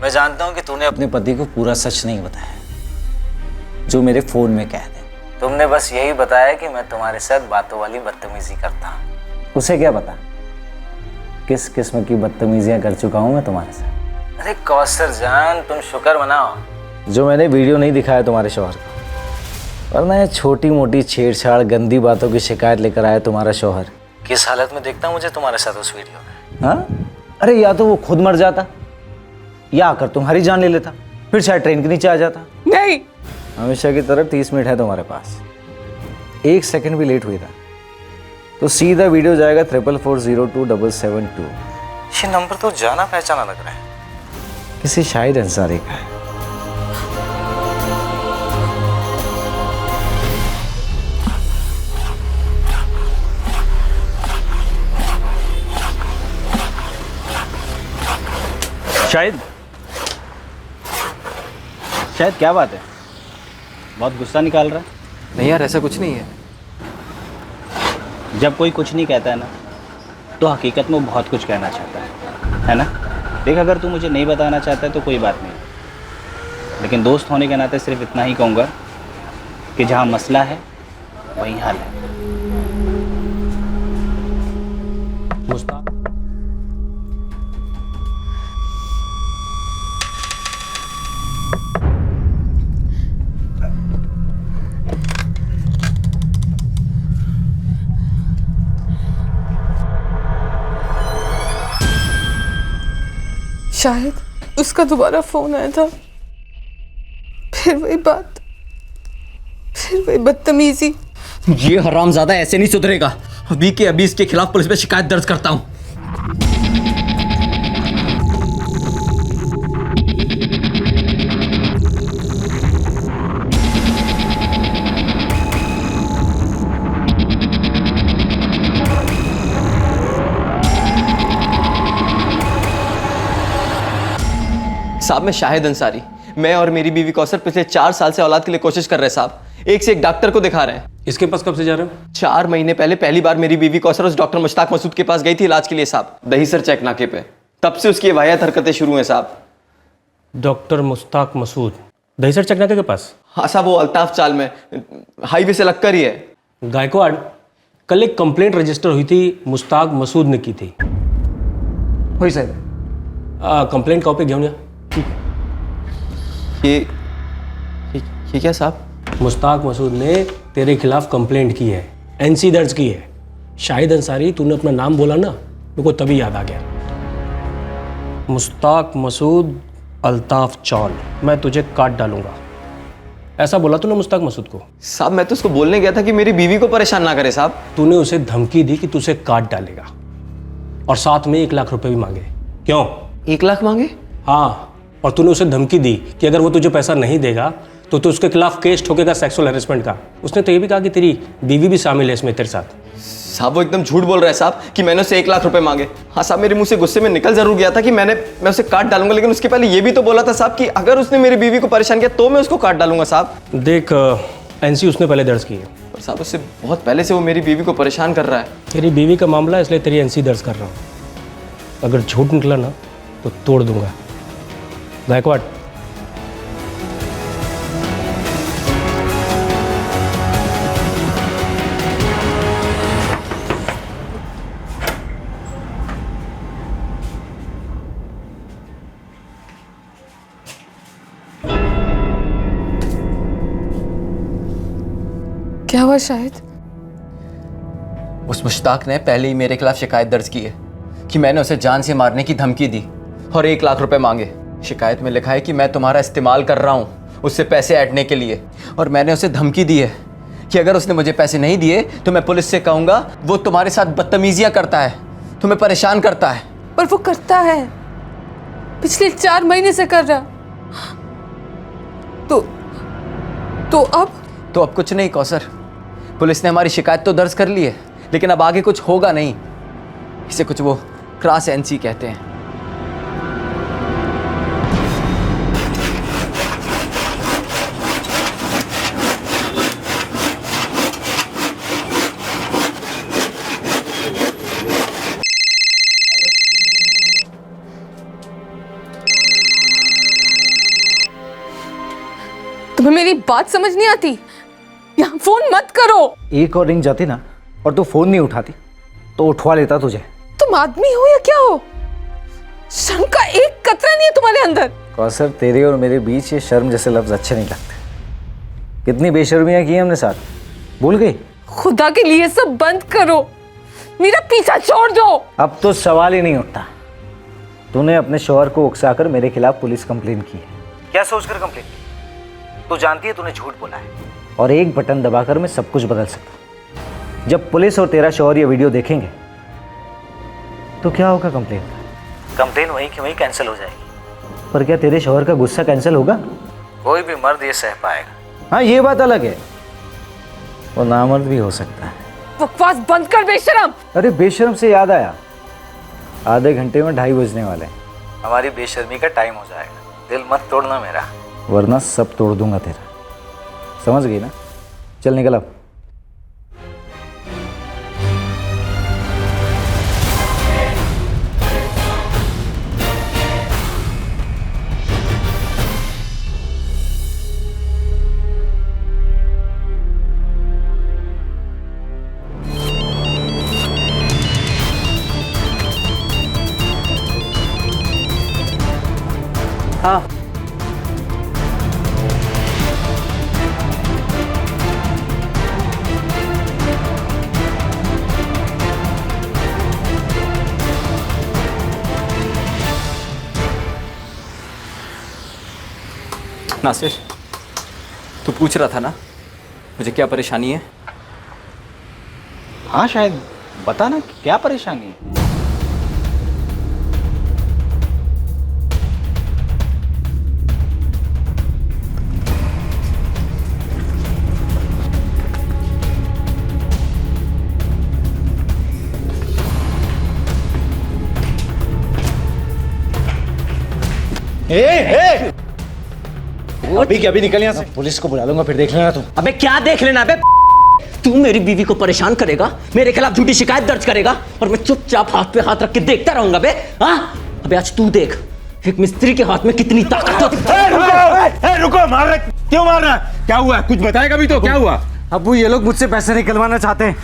मैं जानता हूं कि तूने अपने पति को पूरा सच नहीं बताया जो मेरे फोन में कह दे। तुमने बस यही बताया कि मैं तुम्हारे साथ बातों वाली बदतमीजी करता हूं। उसे क्या पता किस किस्म की बदतमीजियां कर चुका हूं मैं तुम्हारे साथ। अरे कौसर जान, तुम शुक्र मनाओ जो मैंने वीडियो नहीं दिखाया तुम्हारे शौहर को, वरना ये छोटी मोटी छेड़छाड़ गंदी बातों की शिकायत लेकर आया तुम्हारा शौहर। किस हालत में देखता मुझे तुम्हारे साथ उस वीडियो में। हाँ, अरे या तो वो खुद मर जाता या आकर तुम्हारी जान ले लेता, फिर शायद ट्रेन के नीचे आ जाता। नहीं, हमेशा की तरह 30 मिनट है तुम्हारे पास, 1 सेकंड भी लेट हुई था तो सीधा वीडियो जाएगा 44402772। ये नंबर तो जाना पहचाना लग रहा है, किसी शाहिद अंसारी का है। शाहिद, शायद क्या बात है? बहुत गुस्सा निकाल रहा है। नहीं यार, ऐसा कुछ नहीं है। जब कोई कुछ नहीं कहता है ना, तो हकीकत में वो बहुत कुछ कहना चाहता है ना? देख, अगर तू मुझे नहीं बताना चाहता है तो कोई बात नहीं, लेकिन दोस्त होने के नाते सिर्फ इतना ही कहूँगा कि जहाँ मसला है वहीं हल है। मुश्ताक, शायद उसका दोबारा फोन आया था, फिर वही बात, फिर वही बदतमीजी। ये हरामजादा ऐसे नहीं सुधरेगा। अभी के अभी इसके खिलाफ पुलिस में शिकायत दर्ज करता हूं। साहब मैं शाहिद अंसारी, मैं और मेरी बीवी कौसर पिछले 4 साल से औलाद के लिए कोशिश कर रहे हैं साहब। एक से एक डॉक्टर को दिखा रहे हैं। इसके पास कब से जा रहे हो? 4 महीने पहले पहली बार मेरी बीवी कौसर उस डॉक्टर मुश्ताक मसूद के पास गई थी इलाज के लिए साहब, दहीसर चेक नाके पे। तब से उसकी वाहियात हरकतें शुरू हैं साहब। डॉक्टर मुश्ताक मसूद दहीसर चकनाके के पास? हाँ साहब, वो अल्ताफ चाल में हाईवे से लगकर ही है। गायकवाड़, कल एक कंप्लेंट रजिस्टर हुई थी, मुश्ताक मसूद ने की थी। वही साहब। कंप्लेंट कॉपी घेऊन या। ये क्या साहब? मुश्ताक मसूद ने तेरे खिलाफ कंप्लेंट की है, एनसी दर्ज की है। शाहिद अंसारी, तूने अपना नाम बोला ना, मेरे को तभी याद आ गया। मुश्ताक मसूद अल्ताफ चौल, मैं तुझे काट डालूंगा, ऐसा बोला तूने मुश्ताक मसूद को? साहब मैं तो उसको बोलने गया था कि मेरी बीवी को परेशान ना करे साहब। तूने उसे धमकी दी कि तुझे काट डालेगा और साथ में 1 लाख रुपए भी मांगे। क्यों? 1 लाख मांगे? हाँ, और तूने उसे धमकी दी कि अगर वो तुझे पैसा नहीं देगा तो तू उसके खिलाफ केस ठोकेगा सेक्सुअल हैरेसमेंट का। उसने तो ये भी कहा कि तेरी बीवी भी शामिल है इसमें तेरे साथ। साहब वो एकदम झूठ बोल रहा है साहब कि मैंने उससे 1 लाख रुपए मांगे। हाँ साहब, मेरे मुंह से गुस्से में निकल जरूर गया था कि मैं उसे काट डालूंगा, लेकिन उसके पहले ये भी तो बोला था साहब कि अगर उसने मेरी बीवी को परेशान किया तो मैं उसको काट डालूंगा साहब। देख, एनसी उसने पहले दर्ज की है। पर साहब उससे बहुत पहले से वो मेरी बीवी को परेशान कर रहा है। तेरी बीवी का मामला है, इसलिए तेरी एनसी दर्ज कर रहा हूँ। अगर झूठ निकला ना तो तोड़ दूंगा। गायकवाड़, क्या हुआ शाहिद? उस मुश्ताक ने पहले ही मेरे खिलाफ शिकायत दर्ज की है कि मैंने उसे जान से मारने की धमकी दी और 1 लाख रुपए मांगे। शिकायत में लिखा है कि मैं तुम्हारा इस्तेमाल कर रहा हूँ उससे पैसे ऐंठने के लिए, और मैंने उसे धमकी दी है कि अगर उसने मुझे पैसे नहीं दिए तो मैं पुलिस से कहूँगा वो तुम्हारे साथ बदतमीजियाँ करता है, तुम्हें परेशान करता है। पर वो करता है, पिछले 4 महीने से कर रहा। तो अब कुछ नहीं कौसर, पुलिस ने हमारी शिकायत तो दर्ज कर ली है, लेकिन अब आगे कुछ होगा नहीं। इसे कुछ वो क्रॉस एनसी कहते हैं। तुम्हें मेरी बात समझ नहीं आती? यहाँ फोन मत करो। एक और रिंग जाती ना और तू फोन नहीं उठाती तो उठवा लेता तुझे। तुम आदमी हो या क्या हो? शर्म का एक कतरा नहीं है तुम्हारे अंदर। कौसर, तेरे और मेरे बीच ये शर्म जैसे लफ्ज अच्छे नहीं लगते। कितनी बेशर्मियां की हमने साथ, भूल गई? खुदा के लिए सब बंद करो, मेरा पीछा छोड़ दो। अब तो सवाल ही नहीं उठता। तूने अपने शौहर को उकसाकर मेरे खिलाफ पुलिस कंप्लेन की है। क्या सोचकर कंप्लेन की? तू जानती है तूने झूठ बोला है, और एक बटन दबाकर मैं सब कुछ बदल सकता। जब पुलिस और तेरा शौहर ये वीडियो देखेंगे तो क्या होगा? कंप्लेन वहीं की वहीं कैंसिल हो जाएगी। पर क्या तेरे शौहर का गुस्सा कैंसिल होगा? कोई भी मर्द ये सह पाएगा। हाँ, ये बात अलग है, वो नामर्द भी हो सकता है। बकवास बंद कर बेशरम। अरे बेशरम से याद आया, आधे घंटे में 2:30 बजने वाले हैं। हमारी बेशर्मी का टाइम हो जाएगा। दिल मत तोड़ना मेरा, वरना सब तोड़ दूंगा तेरा। समझ गई ना? चल निकल अब। हाँ, नासिर, तू पूछ रहा था ना मुझे क्या परेशानी है? हाँ शायद, बता ना क्या परेशानी है। अभी क्या, अभी निकल यहाँ से। पुलिस को बुला लूंगा, फिर देख लेना तुम। अबे क्या देख लेना बे? तू मेरी बीवी को परेशान करेगा, मेरे खिलाफ झूठी शिकायत दर्ज करेगा और मैं चुपचाप हाथ पे हाथ रख के देखता रहूंगा बे? हाँ? अबे आज तू देख एक मिस्त्री के हाथ में कितनी ताकत होती है। रुको, मार रहे, क्यों मार रहा है? क्या हुआ? कुछ बताएगा भी तो, क्या हुआ? अब्बू ये लोग मुझसे पैसे निकलवाना चाहते हैं।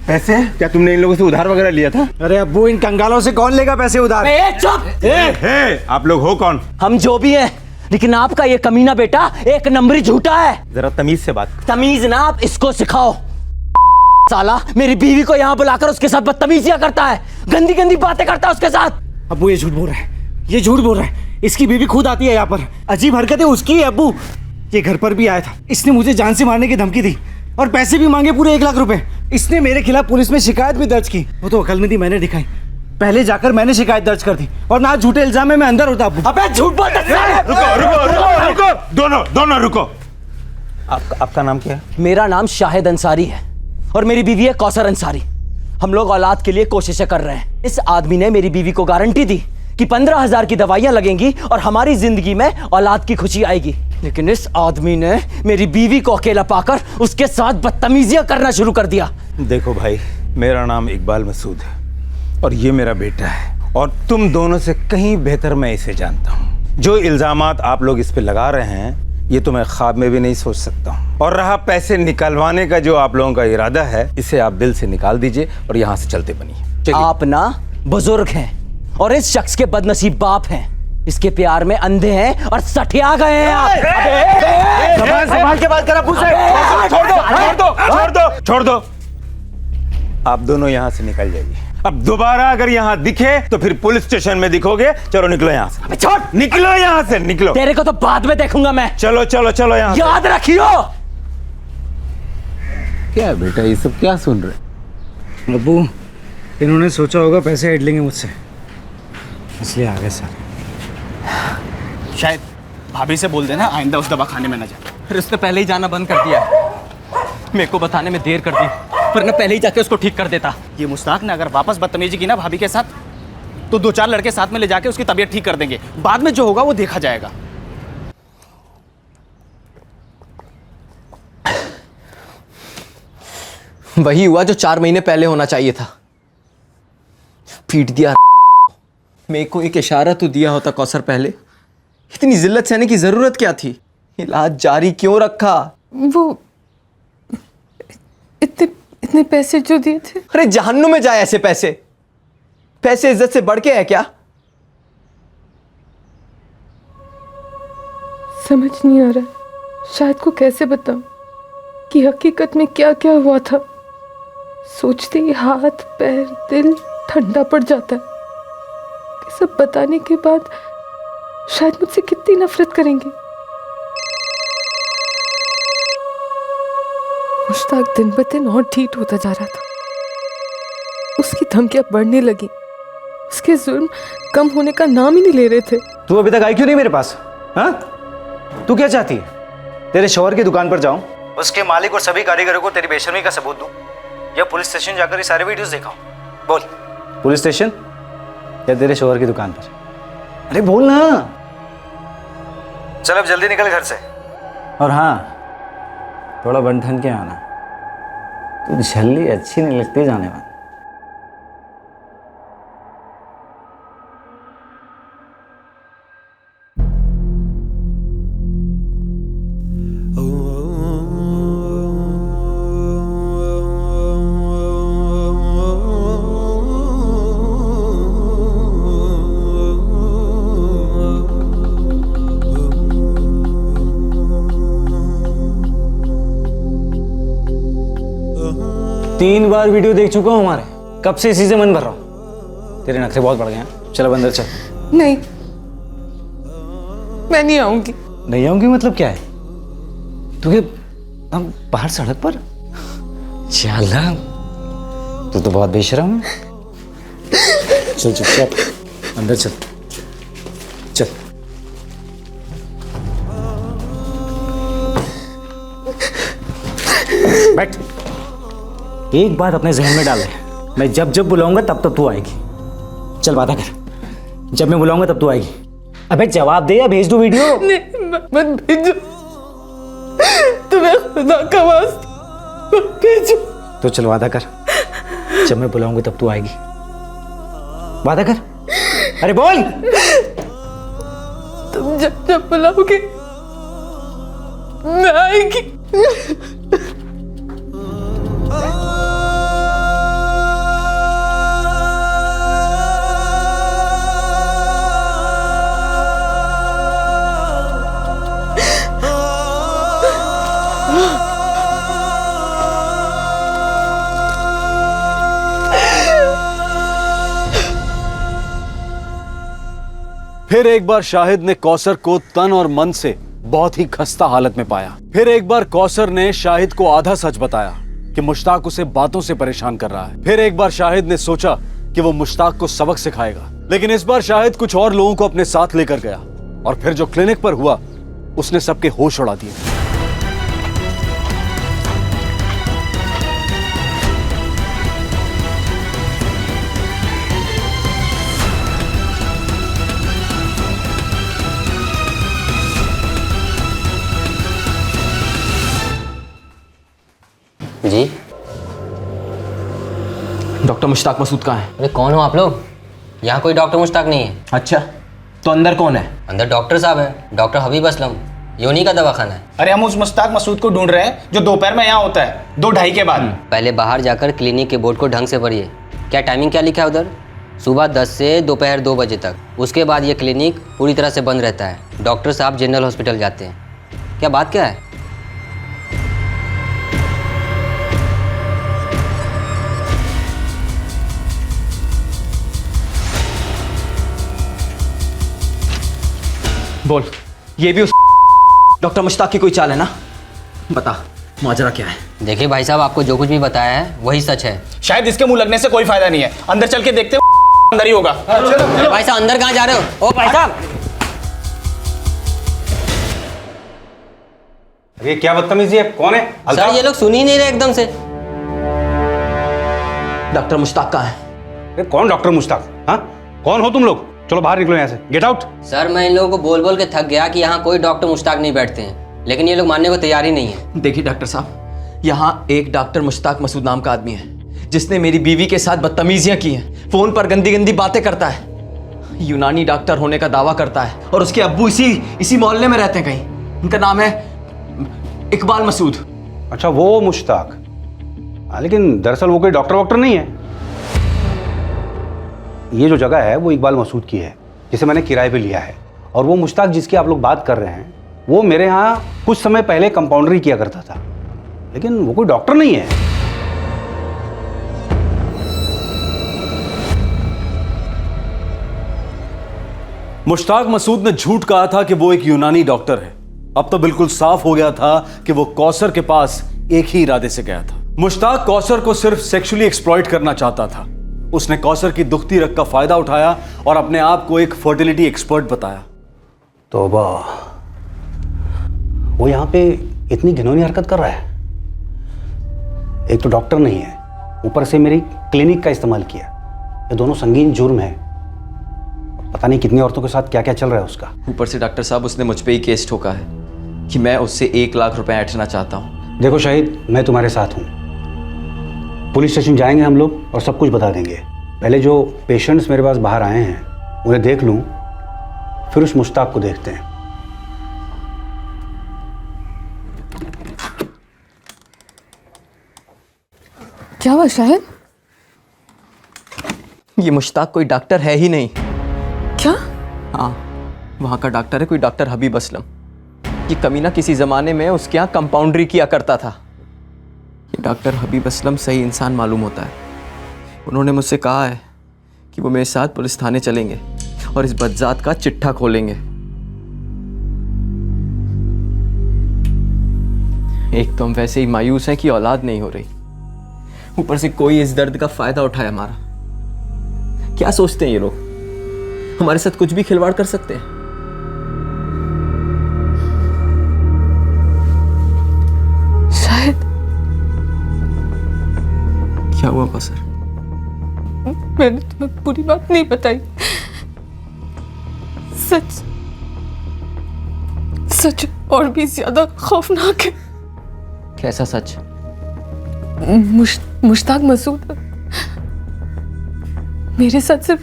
पैसे? क्या तुमने इन लोगों से उधार वगैरह लिया था? अरे अब्बू, इन कंगालों से कौन लेगा पैसे उधार? चुप! आप लोग हो कौन? हम जो भी हैं, लेकिन आपका ये कमीना बेटा एक नंबरी झूठा है। जरा तमीज से बात। तमीज ना आप इसको सिखाओ। साला मेरी बीवी को यहाँ बुलाकर उसके साथ बदतमीजियां करता है, गंदी गंदी बातें करता है उसके साथ। अब्बू ये झूठ बोल रहा है, ये झूठ बोल रहा है। इसकी बीवी खुद आती है यहाँ पर, अजीब हरकतें उसकी है अब्बू। ये घर पर भी आया था, इसने मुझे जान से मारने की धमकी दी और पैसे भी मांगे पूरे 1 लाख रुपए। इसने मेरे खिलाफ पुलिस में शिकायत भी दर्ज की। वो तो अक्लमंदी मैंने दिखाई, पहले जाकर मैंने शिकायत दर्ज कर दी और ना झूठे इल्जाम में मैं अंदर होता। अबे झूठ बोलता है। रुको, दोनों रुको। आपका नाम क्या है? मेरा नाम शाहिद अंसारी है और मेरी बीवी है कौसर अंसारी। हम लोग औलाद के लिए कोशिशें कर रहे हैं। इस आदमी ने मेरी बीवी को गारंटी दी कि 15,000 की दवाइयां लगेंगी और हमारी जिंदगी में औलाद की खुशी आएगी, लेकिन इस आदमी ने मेरी बीवी को अकेला पाकर उसके साथ बदतमीजियां करना शुरू कर दिया। देखो भाई, मेरा नाम इकबाल मसूद है और ये मेरा बेटा है और तुम दोनों से कहीं बेहतर मैं इसे जानता हूँ। जो इल्जामात आप लोग इस पे लगा रहे हैं ये तो मैं ख्वाब में भी नहीं सोच सकता हूँ। और रहा पैसे निकलवाने का जो आप लोगों का इरादा है, इसे आप दिल से निकाल दीजिए और यहाँ से चलते बनिए। आप ना बुजुर्ग हैं और इस शख्स के बदनसीब बाप हैं। इसके प्यार में अंधे हैं और सठिया गए हैं आप। संभाल के बात करा। छोड़ दो। आप दोनों यहाँ से निकल जाइए। अब दोबारा अगर यहाँ दिखे तो फिर पुलिस स्टेशन में दिखोगे। चलो निकलो यहाँ से। छोड़, निकलो यहाँ से, निकलो। तेरे को तो बाद में देखूंगा मैं। चलो यहाँ। याद रखियो। क्या बेटा ये सब क्या सुन रहे? अब्बू इन्होंने सोचा होगा पैसे ऐड लेंगे मुझसे, इसलिए आ गए सारे। शायद भाभी से बोल देना आइंदा उस दवाखाने में न जाए। फिर उसने पहले ही जाना बंद कर दिया है। मेरे को बताने में देर कर दी, वरना पहले ही जाके उसको ठीक कर देता। ये मुश्ताक ने अगर वापस बदतमीजी की ना भाभी के साथ, तो 2-4 लड़के साथ में ले जाके उसकी तबीयत ठीक कर देंगे। बाद में जो होगा वो देखा जाएगा। वही हुआ जो 4 महीने पहले होना चाहिए था। पीट दिया। मेरे को एक इशारा तो दिया होता कौसर पहले। इतनी जिल्लत सहने की जरूरत क्या थी? इलाज जारी क्यों रखा? वो इतने पैसे जो दिए थे। अरे जहन्नुम में जाए ऐसे पैसे। पैसे इज्जत से बढ़ के है क्या? समझ नहीं आ रहा शायद को कैसे बताऊं कि हकीकत में क्या क्या हुआ था। सोचते ही हाथ पैर दिल ठंडा पड़ जाता है कि सब बताने के बाद शायद मुझसे कितनी नफरत करेंगे। मुश्ताक दिन ब दिन और ढीठ होता जा रहा था। उसकी धमकियां बढ़ने लगी, उसके जुल्म कम होने का नाम ही नहीं ले रहे थे। तू अभी तक आई क्यों नहीं मेरे पास? हाँ, तू क्या चाहती है? तेरे शौहर की दुकान पर जाऊं, उसके मालिक और सभी कारीगरों को तेरी बेशर्मी का सबूत दूं, या पुलिस स्टेशन जाकर ये सारे वीडियोस दिखाऊं? बोल। पुलिस स्टेशन या तेरे शौहर की दुकान पर? अरे बोल ना। चल अब जल्दी निकल घर से। और हाँ, थोड़ा बन ठन के आना। तू झल्ली अच्छी नहीं लगती जाने वाली। तीन बार वीडियो देख चुका हूँ हमारे, कब से इसी से मन भर रहा हूँ। तेरे नखरे बहुत बढ़ गए हैं। चल अब अंदर चल। नहीं, मैं नहीं आऊंगी। नहीं आऊंगी मतलब क्या है? तू क्या हम बाहर सड़क पर? चल तू तो बहुत बेशरम है। चल चुपचाप अंदर चल। चल बैठ। एक बात अपने जहन में डाल ले, मैं जब जब बुलाऊंगा तब तब तू आएगी। चल वादा कर, जब मैं बुलाऊंगा तब तू आएगी। अबे जवाब दे या भेज दूं वीडियो? नहीं मत भेजो, तुम्हें खुदा का वास्ता मत भेजो। तो चल वादा कर, जब मैं बुलाऊंगी तब तू आएगी। वादा कर, अरे बोल। तुम जब जब बुलाओगे मैं आएगी। फिर एक बार शाहिद ने कौसर को तन और मन से बहुत ही खस्ता हालत में पाया। फिर एक बार कौसर ने शाहिद को आधा सच बताया कि मुश्ताक उसे बातों से परेशान कर रहा है। फिर एक बार शाहिद ने सोचा कि वो मुश्ताक को सबक सिखाएगा, लेकिन इस बार शाहिद कुछ और लोगों को अपने साथ लेकर गया और फिर जो क्लिनिक पर हुआ उसने सबके होश उड़ा दिए। जी डॉक्टर मुश्ताक मसूद कहाँ है? अरे कौन हो आप लोग? यहाँ कोई डॉक्टर मुश्ताक नहीं है। अच्छा, तो अंदर कौन है? अंदर डॉक्टर साहब हैं, डॉक्टर हबीब असलम, योनी का दवाखाना है। अरे हम उस मुश्ताक मसूद को ढूंढ रहे हैं जो दोपहर में यहाँ होता है 2-2:30 के बाद। पहले बाहर जाकर क्लिनिक के बोर्ड को ढंग से पढ़िए। क्या टाइमिंग क्या लिखा है उधर? सुबह 10 से दोपहर 2 बजे तक। उसके बाद ये क्लिनिक पूरी तरह से बंद रहता है। डॉक्टर साहब जनरल हॉस्पिटल जाते हैं। क्या बात क्या है? बोल, ये भी उस डॉक्टर मुश्ताक की कोई चाल है ना? बता माजरा क्या है? देखिए भाई साहब, आपको जो कुछ भी बताया है वही सच है। शायद इसके मुंह लगने से कोई फायदा नहीं है, अंदर चल के देखते अंदर ही होगा। भाई साहब अंदर कहाँ जा रहे हो? ओ भाई साहब, ये क्या बदतमीजी है? कौन है? सर ये लोग सुन ही नहीं रहे एकदम से। डॉक्टर मुश्ताक कहाँ है? अरे कौन डॉक्टर मुश्ताक? हाँ, कौन हो तुम लोग? चलो बाहर निकलो यहाँ से, गेट आउट। सर मैं इन लोगों को बोल बोल के थक गया कि यहाँ कोई डॉक्टर मुश्ताक नहीं बैठते हैं, लेकिन ये लोग मानने को तैयार ही नहीं है। देखिए डॉक्टर साहब, यहाँ एक डॉक्टर मुश्ताक मसूद नाम का आदमी है जिसने मेरी बीवी के साथ बदतमीजियां की हैं, फोन पर गंदी गंदी बातें करता है, यूनानी डॉक्टर होने का दावा करता है और उसके अब्बू इसी मोहल्ले में रहते हैं कहीं। उनका नाम है इकबाल मसूद। अच्छा, वो मुश्ताक। लेकिन दरअसल वो कोई डॉक्टर वॉक्टर नहीं है। ये जो जगह है वो इकबाल मसूद की है, जिसे मैंने किराए पे लिया है। और वो मुश्ताक जिसकी आप लोग बात कर रहे हैं, वो मेरे यहाँ कुछ समय पहले कंपाउंडरी किया करता था, लेकिन वो कोई डॉक्टर नहीं है। मुश्ताक मसूद ने झूठ कहा था कि वो एक यूनानी डॉक्टर है। अब तो बिल्कुल साफ हो गया था कि वो कौसर के पास एक ही इरादे से गया था। मुश्ताक कौसर को सिर्फ सेक्सुअली एक्सप्लॉइट करना चाहता था। उसने कौसर की दुखती रग का फायदा उठाया और अपने आप को एक फर्टिलिटी एक्सपर्ट बताया। तौबा, वो यहाँ पे इतनी घिनौनी हरकत कर रहा है। एक तो डॉक्टर नहीं है, ऊपर से मेरी क्लिनिक का इस्तेमाल किया। ये दोनों संगीन जुर्म है। पता नहीं कितनी औरतों के साथ क्या क्या चल रहा है उसका। ऊपर से डॉक्टर साहब उसने मुझ पे ही केस ठोका है कि मैं उससे 1 लाख रुपए ऐंठना चाहता हूँ। देखो शाहिद, मैं तुम्हारे साथ हूँ। पुलिस स्टेशन जाएंगे हम लोग और सब कुछ बता देंगे। पहले जो पेशेंट्स मेरे पास बाहर आए हैं उन्हें देख लूँ, फिर उस मुश्ताक को देखते हैं। क्या हुआ शाहिद? ये मुश्ताक कोई डॉक्टर है ही नहीं। क्या? हाँ, वहाँ का डॉक्टर है कोई डॉक्टर हबीब असलम। ये कमीना किसी ज़माने में उसके यहाँ कंपाउंडरी किया करता था। ये डॉक्टर हबीब असलम सही इंसान मालूम होता है। उन्होंने मुझसे कहा है कि वो मेरे साथ पुलिस थाने चलेंगे और इस बदजात का चिट्ठा खोलेंगे। एक तो हम वैसे ही मायूस हैं कि औलाद नहीं हो रही, ऊपर से कोई इस दर्द का फायदा उठाए हमारा। क्या सोचते हैं ये लोग, हमारे साथ कुछ भी खिलवाड़ कर सकते हैं? शायद। क्या हुआ कौसर? मैंने तुम्हें पूरी बात नहीं बताई। सच सच और भी ज्यादा खौफनाक है। कैसा सच? मुश्ताक मसूद मेरे साथ सिर्फ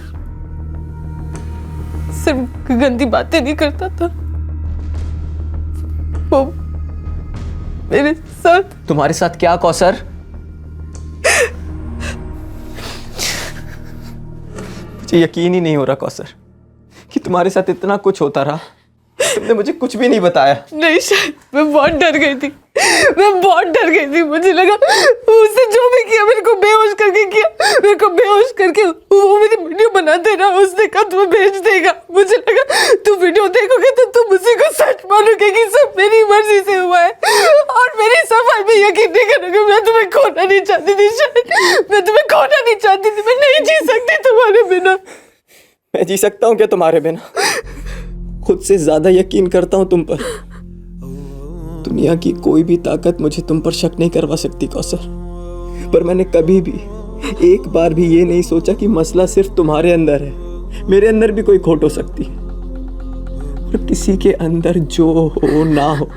गंदी बातें नहीं करता था, वो मेरे साथ। तुम्हारे साथ क्या कौसर? मुझे यकीन ही नहीं हो रहा कौसर कि तुम्हारे साथ इतना कुछ होता रहा। तुमने मुझे कुछ भी नहीं बताया। नहीं शायद मैं बहुत डर गई थी, मुझे लगा उसने जो भी किया मेरे को बेहोश करके किया, मेरे को बेहोश करके वो मेरी वीडियो बनाते रहा, उसने कहा तुम्हें भेज देगा। मुझे लगा तुम वीडियो देखोगे तो तुम उसी को सच मानोगे कि सब मेरी मर्जी से हुआ है और मेरी सफाई में यकीन नहीं करोगे। मैं तुम्हें खोना नहीं चाहती थी शायद, मैं तुम्हें खोना नहीं चाहती थी, मैं नहीं जी सकती तुम्हारे बिना। मैं जी सकता हूँ क्या तुम्हारे बिना? खुद से ज्यादा यकीन करता हूँ तुम पर। दुनिया की कोई भी ताकत मुझे तुम पर शक नहीं करवा सकती कौसर, पर मैंने कभी भी एक बार भी ये नहीं सोचा कि मसला सिर्फ तुम्हारे अंदर है। मेरे अंदर भी कोई खोट हो सकती है, और किसी के अंदर जो हो ना हो,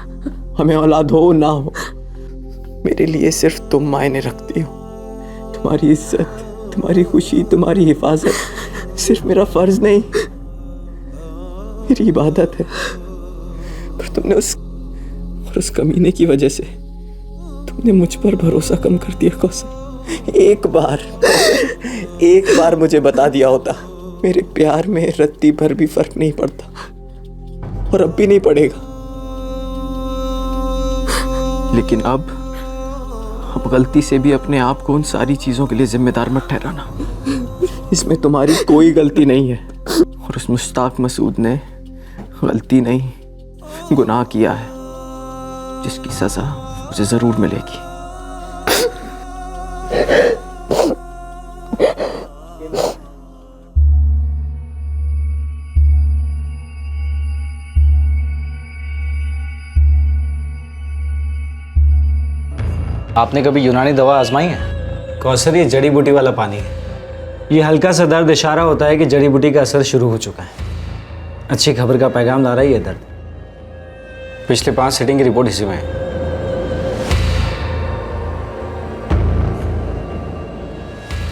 हमें औलाद हो ना हो, मेरे लिए सिर्फ तुम मायने रखती हो। तुम्हारी इज्जत, तुम्हारी खुशी, तुम्हारी हिफाजत सिर्फ मेरा फर्ज नहीं, मेरी इबादत है। पर तुमने उस कमीने की वजह से तुमने मुझ पर भरोसा कम कर दिया कौसर। एक बार मुझे बता दिया होता, मेरे प्यार में रत्ती भर भी फर्क नहीं पड़ता, और अब भी नहीं पड़ेगा। लेकिन अब गलती से भी अपने आप को उन सारी चीजों के लिए जिम्मेदार मत ठहराना। इसमें तुम्हारी कोई गलती नहीं है, और उस मुश्ताक मसूद ने गलती नहीं गुनाह किया है, जिसकी सजा मुझे जरूर मिलेगी। आपने कभी यूनानी दवा आजमाई है? कौसर, ये जड़ी बूटी वाला पानी है। ये हल्का सा दर्द इशारा होता है कि जड़ी बूटी का असर शुरू हो चुका है। अच्छी खबर का पैगाम ला रहा है ये दर्द। पिछले 5 सीटिंग की रिपोर्ट इसी में है।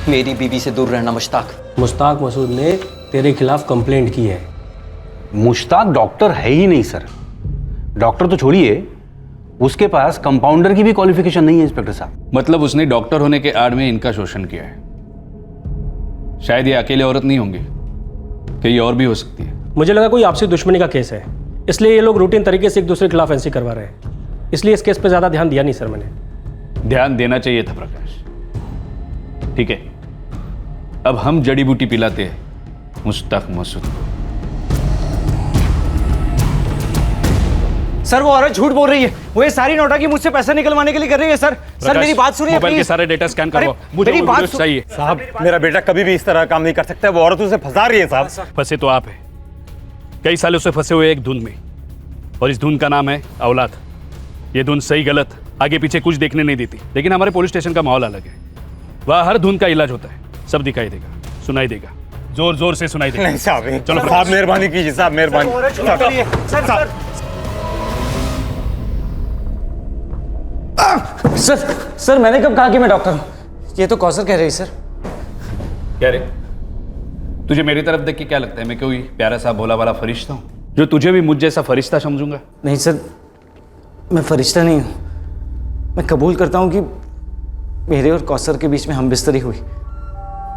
मेरी बीवी से दूर रहना मुश्ताक। मुश्ताक मसूद ने तेरे खिलाफ कंप्लेंट की है। मुश्ताक डॉक्टर है ही नहीं सर। डॉक्टर तो छोड़िए, उसके पास कंपाउंडर की भी क्वालिफिकेशन नहीं है इंस्पेक्टर साहब। मतलब उसने डॉक्टर होने के आड़ में इनका शोषण किया है। शायद ये अकेले औरत नहीं होंगे, कहीं और भी हो सकती है। मुझे लगा कोई आपसी दुश्मनी का केस है, इसलिए ये लोग रूटीन तरीके से एक दूसरे के खिलाफ एनसी करवा रहे हैं। इसलिए इस केस पे ज्यादा ध्यान दिया नहीं सर मैंने। ध्यान देना चाहिए था प्रकाश। ठीक है, अब हम जड़ी बूटी पिलाते हैं मुश्ताक मसूद को। सर, वो औरत झूठ बोल रही है। वो ये सारी नौटंकी मुझसे पैसा निकलवाने के लिए कर रही है। सर मेरी बात सुनिए मोबाइल के प्लीज। सारे डेटा स्कैन करवाओ, मुझे मेरी वो बात वीडियोस चाहिए। साहब, मेरा बेटा कभी भी इस तरह काम नहीं कर सकता है। वो औरत उसे फंसा रही है साहब। फंसे तो आप है, कई सालों से फंसे हुए एक धुन में, और इस धुन का नाम है औलाद। ये धुन सही गलत आगे पीछे कुछ देखने नहीं देती, लेकिन हमारे पुलिस स्टेशन का माहौल अलग है। वहाँ हर धुन का इलाज होता है, सब दिखाई देगा, सुनाई देगा, जोर जोर से सुनाई देगा। नहीं साहब, चलो साहब मेहरबानी कीजिए साहब, मेहरबानी। सर मैंने कब कहा कि मैं डॉक्टर हूँ? ये तो कौसर कह रही है सर। क्या रे, तुझे मेरी तरफ देख के क्या लगता है मैं कोई प्यारा सा भोला वाला फरिश्ता हूँ जो तुझे भी मुझ जैसा फरिश्ता समझूंगा? नहीं सर, मैं फरिश्ता नहीं हूँ। मैं कबूल करता हूँ कि मेरे और कौसर के बीच में हम बिस्तरी हुई।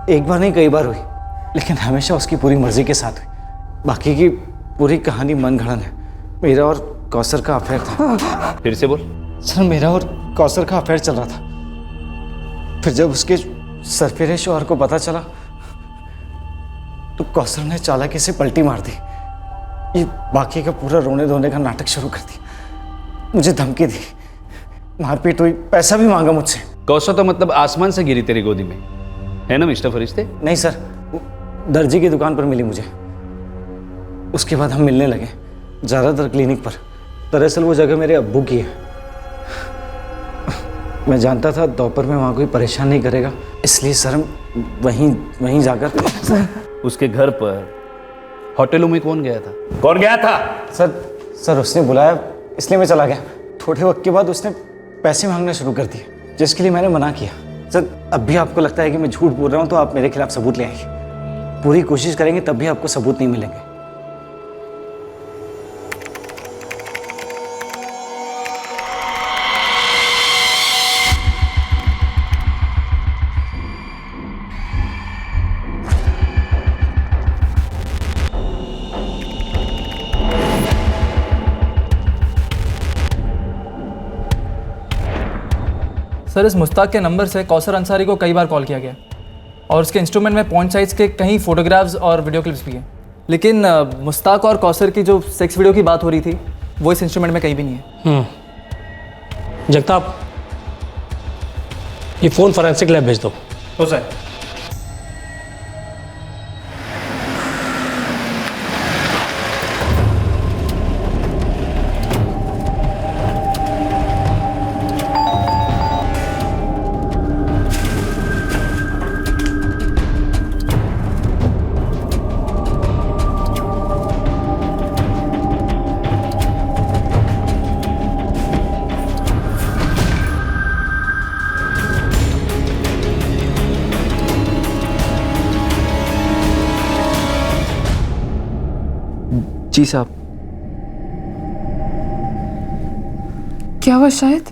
एक बार नहीं, कई बार हुई, लेकिन हमेशा उसकी पूरी मर्जी के साथ हुई। बाकी की पूरी कहानी मन गढ़ंत है। मेरा और कौसर का अफेयर था। फिर से बोल। सर, मेरा और कौसर का अफेयर चल रहा था। फिर जब उसके सरफिरे शौहर को पता चला तो कौसर ने चालाकी से पलटी मार दी। ये बाकी का पूरा रोने धोने का नाटक शुरू कर दिया। मुझे धमकी दी, मारपीट हुई, पैसा भी मांगा मुझसे। कौसर तो मतलब आसमान से गिरी तेरी गोदी में, है ना मिस्टर फरिश्ते? नहीं सर, दर्जी की दुकान पर मिली मुझे। उसके बाद हम मिलने लगे, ज़्यादातर क्लिनिक पर। दरअसल वो जगह मेरे अब्बू की है। मैं जानता था दोपहर में वहाँ कोई परेशान नहीं करेगा, इसलिए सर वहीं जाकर उसके घर पर होटलों में कौन गया था? कौन गया था? सर सर उसने बुलाया इसलिए मैं चला गया। थोड़े वक्त के बाद उसने पैसे मांगना शुरू कर दिए, जिसके लिए मैंने मना किया। सर अब भी आपको लगता है कि मैं झूठ बोल रहा हूँ तो आप मेरे खिलाफ सबूत ले आइए। पूरी कोशिश करेंगे तब भी आपको सबूत नहीं मिलेंगे। सर इस मुश्ताक के नंबर से कौसर अंसारी को कई बार कॉल किया गया और उसके इंस्ट्रूमेंट में पॉइंट साइज के कई फोटोग्राफ्स और वीडियो क्लिप्स भी हैं, लेकिन मुश्ताक और कौसर की जो सेक्स वीडियो की बात हो रही थी वो इस इंस्ट्रूमेंट में कहीं भी नहीं है। जगताप, ये फ़ोन फॉरेंसिक लैब भेज दो। हो सर। जी साहब। क्या हुआ शाहिद?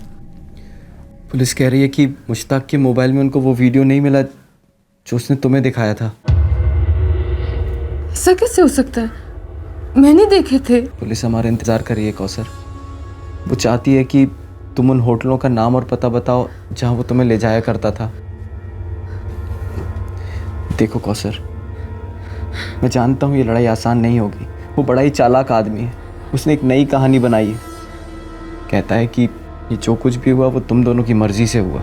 पुलिस कह रही है कि मुश्ताक के मोबाइल में उनको वो वीडियो नहीं मिला जो उसने तुम्हें दिखाया था। ऐसा कैसे हो सकता है? मैंने देखे थे। पुलिस हमारा इंतज़ार कर रही है कौसर। वो चाहती है कि तुम उन होटलों का नाम और पता बताओ जहाँ वो तुम्हें ले जाया करता था। देखो कौसर, मैं जानता हूँ ये लड़ाई आसान नहीं होगी। वो बड़ा ही चालाक आदमी है। उसने एक नई कहानी बनाई है। कहता है कि ये जो कुछ भी हुआ वो तुम दोनों की मर्जी से हुआ।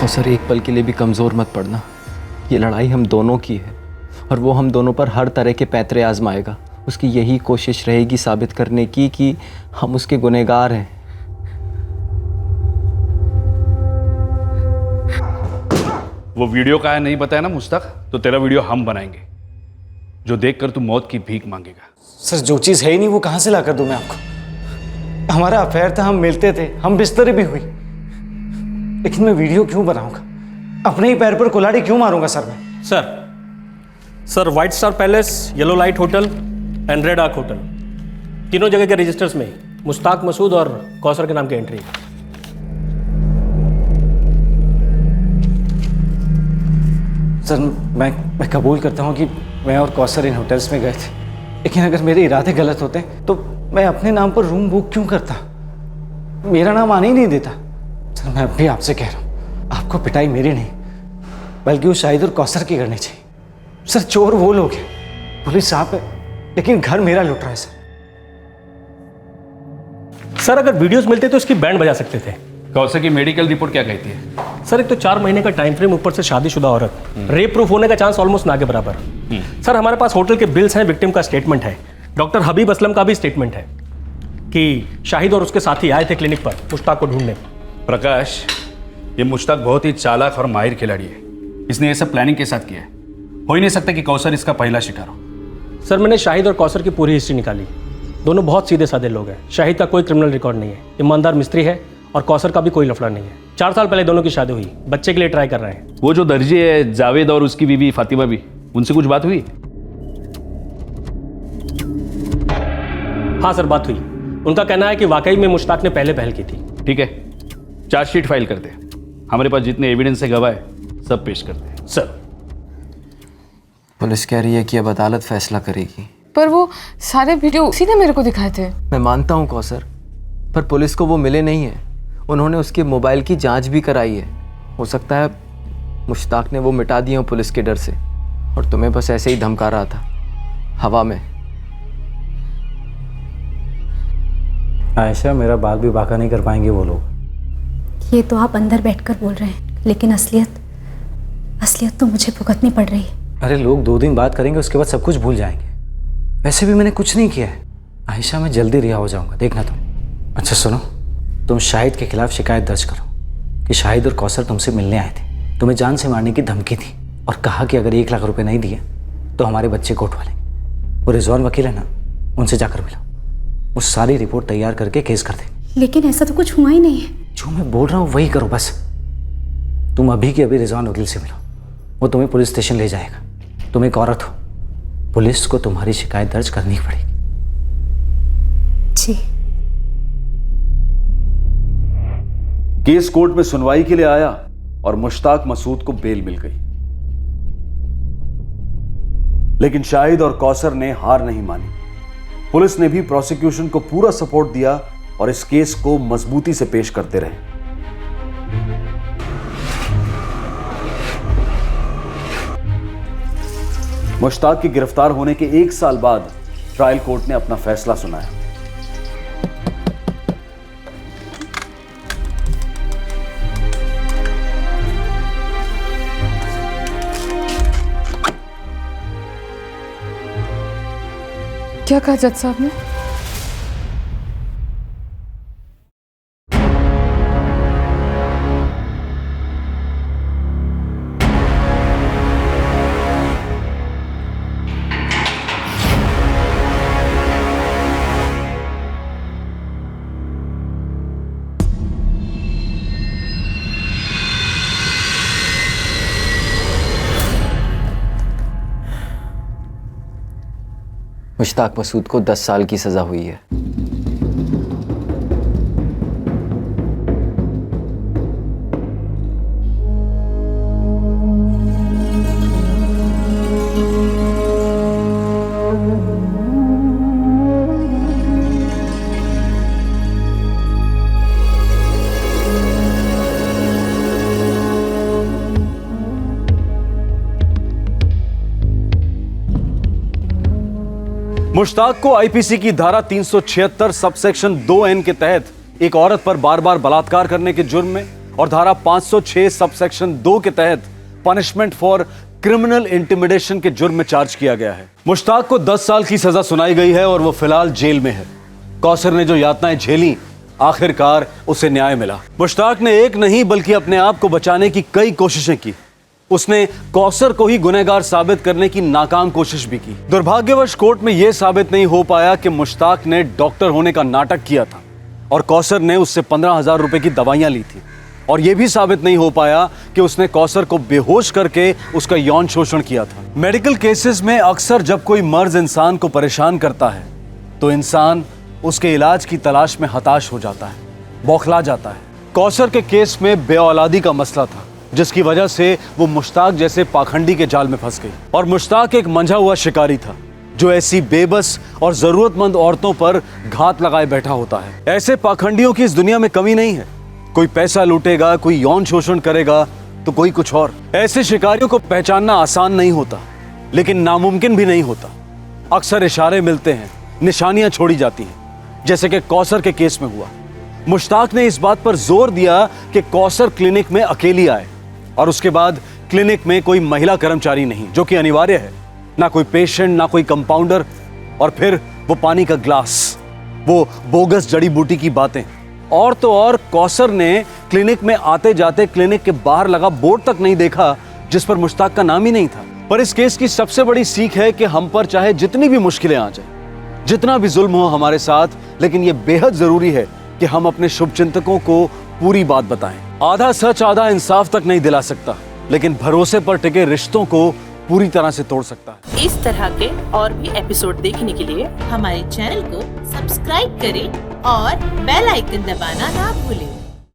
कौसर, एक पल के लिए भी कमज़ोर मत पड़ना। ये लड़ाई हम दोनों की है और वो हम दोनों पर हर तरह के पैंतरे आजमाएगा। उसकी यही कोशिश रहेगी साबित करने की कि हम उसके गुनहगार हैं। वो वीडियो का है नहीं बताया ना मुश्ताक, तो तेरा वीडियो हम बनाएंगे जो देखकर तू मौत की भीख मांगेगा। सर जो चीज़ है ही नहीं वो कहाँ से ला कर दूँ मैं आपको? हमारा अफेयर था, हम मिलते थे, हम बिस्तरे भी हुई, लेकिन मैं वीडियो क्यों बनाऊंगा? अपने ही पैर पर कुल्हाड़ी क्यों मारूंगा सर मैं? Sir white star palace, yellow light hotel and red arc hotel, तीनों जगह के रजिस्टर्स में मुश्ताक मसूद और कौसर के नाम की एंट्री। सर मैं कबूल करता हूँ कि मैं और कौसर इन होटल्स में गए थे, लेकिन अगर मेरे इरादे गलत होते तो मैं अपने नाम पर रूम बुक क्यों करता? मेरा नाम आने ही नहीं देता। सर मैं अब भी आपसे कह रहा हूँ, आपको पिटाई मेरी नहीं बल्कि उस शाहिद और कौसर की करनी चाहिए। सर चोर वो लोग हैं, पुलिस आप है, लेकिन घर मेरा लुट रहा है। सर अगर वीडियोस मिलते तो उसकी बैंड बजा सकते थे। कौसर की मेडिकल रिपोर्ट क्या कहती है? सर एक तो 4 महीने का टाइम फ्रेम, ऊपर से शादीशुदा औरत, रेप प्रूफ होने का चांस ऑलमोस्ट ना के बराबर। सर हमारे पास होटल के बिल्स हैं, विक्टिम का स्टेटमेंट है, डॉक्टर हबीब असलम का भी स्टेटमेंट है कि शाहिद और उसके साथी आए थे क्लिनिक पर मुश्ताक को ढूंढने। प्रकाश, ये मुश्ताक बहुत ही चालाक और माहिर खिलाड़ी है। इसने ये सब प्लानिंग के साथ किया है। हो ही नहीं सकता कि कौसर इसका पहला शिकार हो। सर मैंने शाहिद और कौसर की पूरी हिस्ट्री निकाली। दोनों बहुत सीधे साधे लोग हैं। शाहिद का कोई क्रिमिनल रिकॉर्ड नहीं है, ईमानदार मिस्त्री है, और कौसर का भी कोई लफड़ा नहीं है। 4 साल पहले दोनों की शादी हुई, बच्चे के लिए ट्राई कर रहे हैं। वो जो दर्जी है जावेद और उसकी बीवी फातिमा भी, उनसे कुछ बात हुई? हाँ सर बात हुई। उनका कहना है कि वाकई में मुश्ताक ने पहले पहल की थी। ठीक है, चार्जशीट फाइल करते हैं। हमारे पास जितने एविडेंस है गवाह है सब पेश करते हैं। सर पुलिस कह रही है कि अब अदालत फैसला करेगी। पर वो सारे वीडियो उसी ने मेरे को दिखाए थे। मैं मानता हूँ कौसर, पर पुलिस को वो मिले नहीं हैं। उन्होंने उसके मोबाइल की जांच भी कराई है। हो सकता है मुश्ताक ने वो मिटा दिए हो पुलिस के डर से और तुम्हें बस ऐसे ही धमका रहा था हवा में। आयशा, मेरा बाल भी बाका नहीं कर पाएंगे वो लोग। ये तो आप अंदर बैठकर बोल रहे हैं, लेकिन असलियत तो मुझे भुगतनी पड़ रही है। अरे लोग 2 दिन बात करेंगे, उसके बाद सब कुछ भूल जाएंगे। वैसे भी मैंने कुछ नहीं किया है। आयशा, मैं जल्दी रिहा हो जाऊंगा, देखना तुम। अच्छा सुनो, तुम शाहिद के खिलाफ शिकायत दर्ज करो कि शाहिद और कौसर तुमसे मिलने आए थे, तुम्हें जान से मारने की धमकी थी। और कहा कि अगर 1 लाख रुपए नहीं दिए तो हमारे बच्चे को उठवा लेंगे। वो रिजवान वकील है ना, उनसे जाकर मिला, वो सारी रिपोर्ट तैयार करके केस कर दे। लेकिन ऐसा तो कुछ हुआ ही नहीं है। जो मैं बोल रहा हूँ वही करो बस। तुम अभी के अभी रिजवान वकील से मिलो, वो तुम्हें पुलिस स्टेशन ले जाएगा। तुम एक औरत हो, पुलिस को तुम्हारी शिकायत दर्ज करनी पड़ेगी। जी। केस कोर्ट में सुनवाई के लिए आया और मुश्ताक मसूद को बेल मिल गई, लेकिन शाहिद और कौसर ने हार नहीं मानी। पुलिस ने भी प्रोसिक्यूशन को पूरा सपोर्ट दिया और इस केस को मजबूती से पेश करते रहे। मुश्ताक के गिरफ्तार होने के 1 साल बाद ट्रायल कोर्ट ने अपना फैसला सुनाया। क्या कहा जज साहब ने? मुश्ताक मसूद को 10 साल की सजा हुई है। मुश्ताक को आईपीसी की धारा 376 सबसेक्शन 2N के तहत एक औरत पर बार बार बलात्कार करने के जुर्म में और धारा 506 सबसेक्शन 2 के तहत पनिशमेंट फॉर क्रिमिनल इंटिमिडेशन के जुर्म में चार्ज किया गया है। मुश्ताक को 10 साल की सजा सुनाई गई है और वो फिलहाल जेल में है। कौसर ने जो यातनाएं झेली, आखिरकार उसे न्याय मिला। मुश्ताक ने एक नहीं बल्कि अपने आप को बचाने की कई कोशिशें की। उसने कौसर को ही गुनहगार साबित करने की नाकाम कोशिश भी की। दुर्भाग्यवश कोर्ट में यह साबित नहीं हो पाया कि मुश्ताक ने डॉक्टर होने का नाटक किया था और कौसर ने उससे 15,000 रुपए की दवाइयां ली थी। और यह भी साबित नहीं हो पाया कि उसने कौसर को बेहोश करके उसका यौन शोषण किया था। मेडिकल केसेस में अक्सर जब कोई मर्ज इंसान को परेशान करता है तो इंसान उसके इलाज की तलाश में हताश हो जाता है, बौखला जाता है। कौसर के केस में बेऔलादी का मसला था, जिसकी वजह से वो मुश्ताक जैसे पाखंडी के जाल में फंस गई। और मुश्ताक एक मंझा हुआ शिकारी था जो ऐसी बेबस और जरूरतमंद औरतों पर घात लगाए बैठा होता है। ऐसे पाखंडियों की इस दुनिया में कमी नहीं है। कोई पैसा लूटेगा, कोई यौन शोषण करेगा तो कोई कुछ और। ऐसे शिकारियों को पहचानना आसान नहीं होता, लेकिन नामुमकिन भी नहीं होता। अक्सर इशारे मिलते हैं, निशानियां छोड़ी जाती हैं, जैसे कि कौसर के केस में हुआ। मुश्ताक ने इस बात पर जोर दिया कि कौसर क्लिनिक में अकेली आए और उसके बाद क्लिनिक में कोई महिला कर्मचारी नहीं, जो कि अनिवार्य है, ना कोई पेशेंट, ना कोई कंपाउंडर। और फिर वो पानी का ग्लास, वो बोगस जड़ी बूटी की बातें। और तो और कौसर ने क्लिनिक में आते जाते क्लिनिक के बाहर लगा बोर्ड तक नहीं देखा जिस पर मुश्ताक का नाम ही नहीं था। पर इस केस की सबसे बड़ी सीख है कि हम पर चाहे जितनी भी मुश्किलें आ जाए, जितना भी जुल्म हो हमारे साथ, लेकिन यह बेहद जरूरी है कि हम अपने शुभचिंतकों को पूरी बात बताएं। आधा सच आधा इंसाफ तक नहीं दिला सकता, लेकिन भरोसे पर टिके रिश्तों को पूरी तरह से तोड़ सकता है। इस तरह के और भी एपिसोड देखने के लिए हमारे चैनल को सब्सक्राइब करें और बेल आइकन दबाना ना भूलें।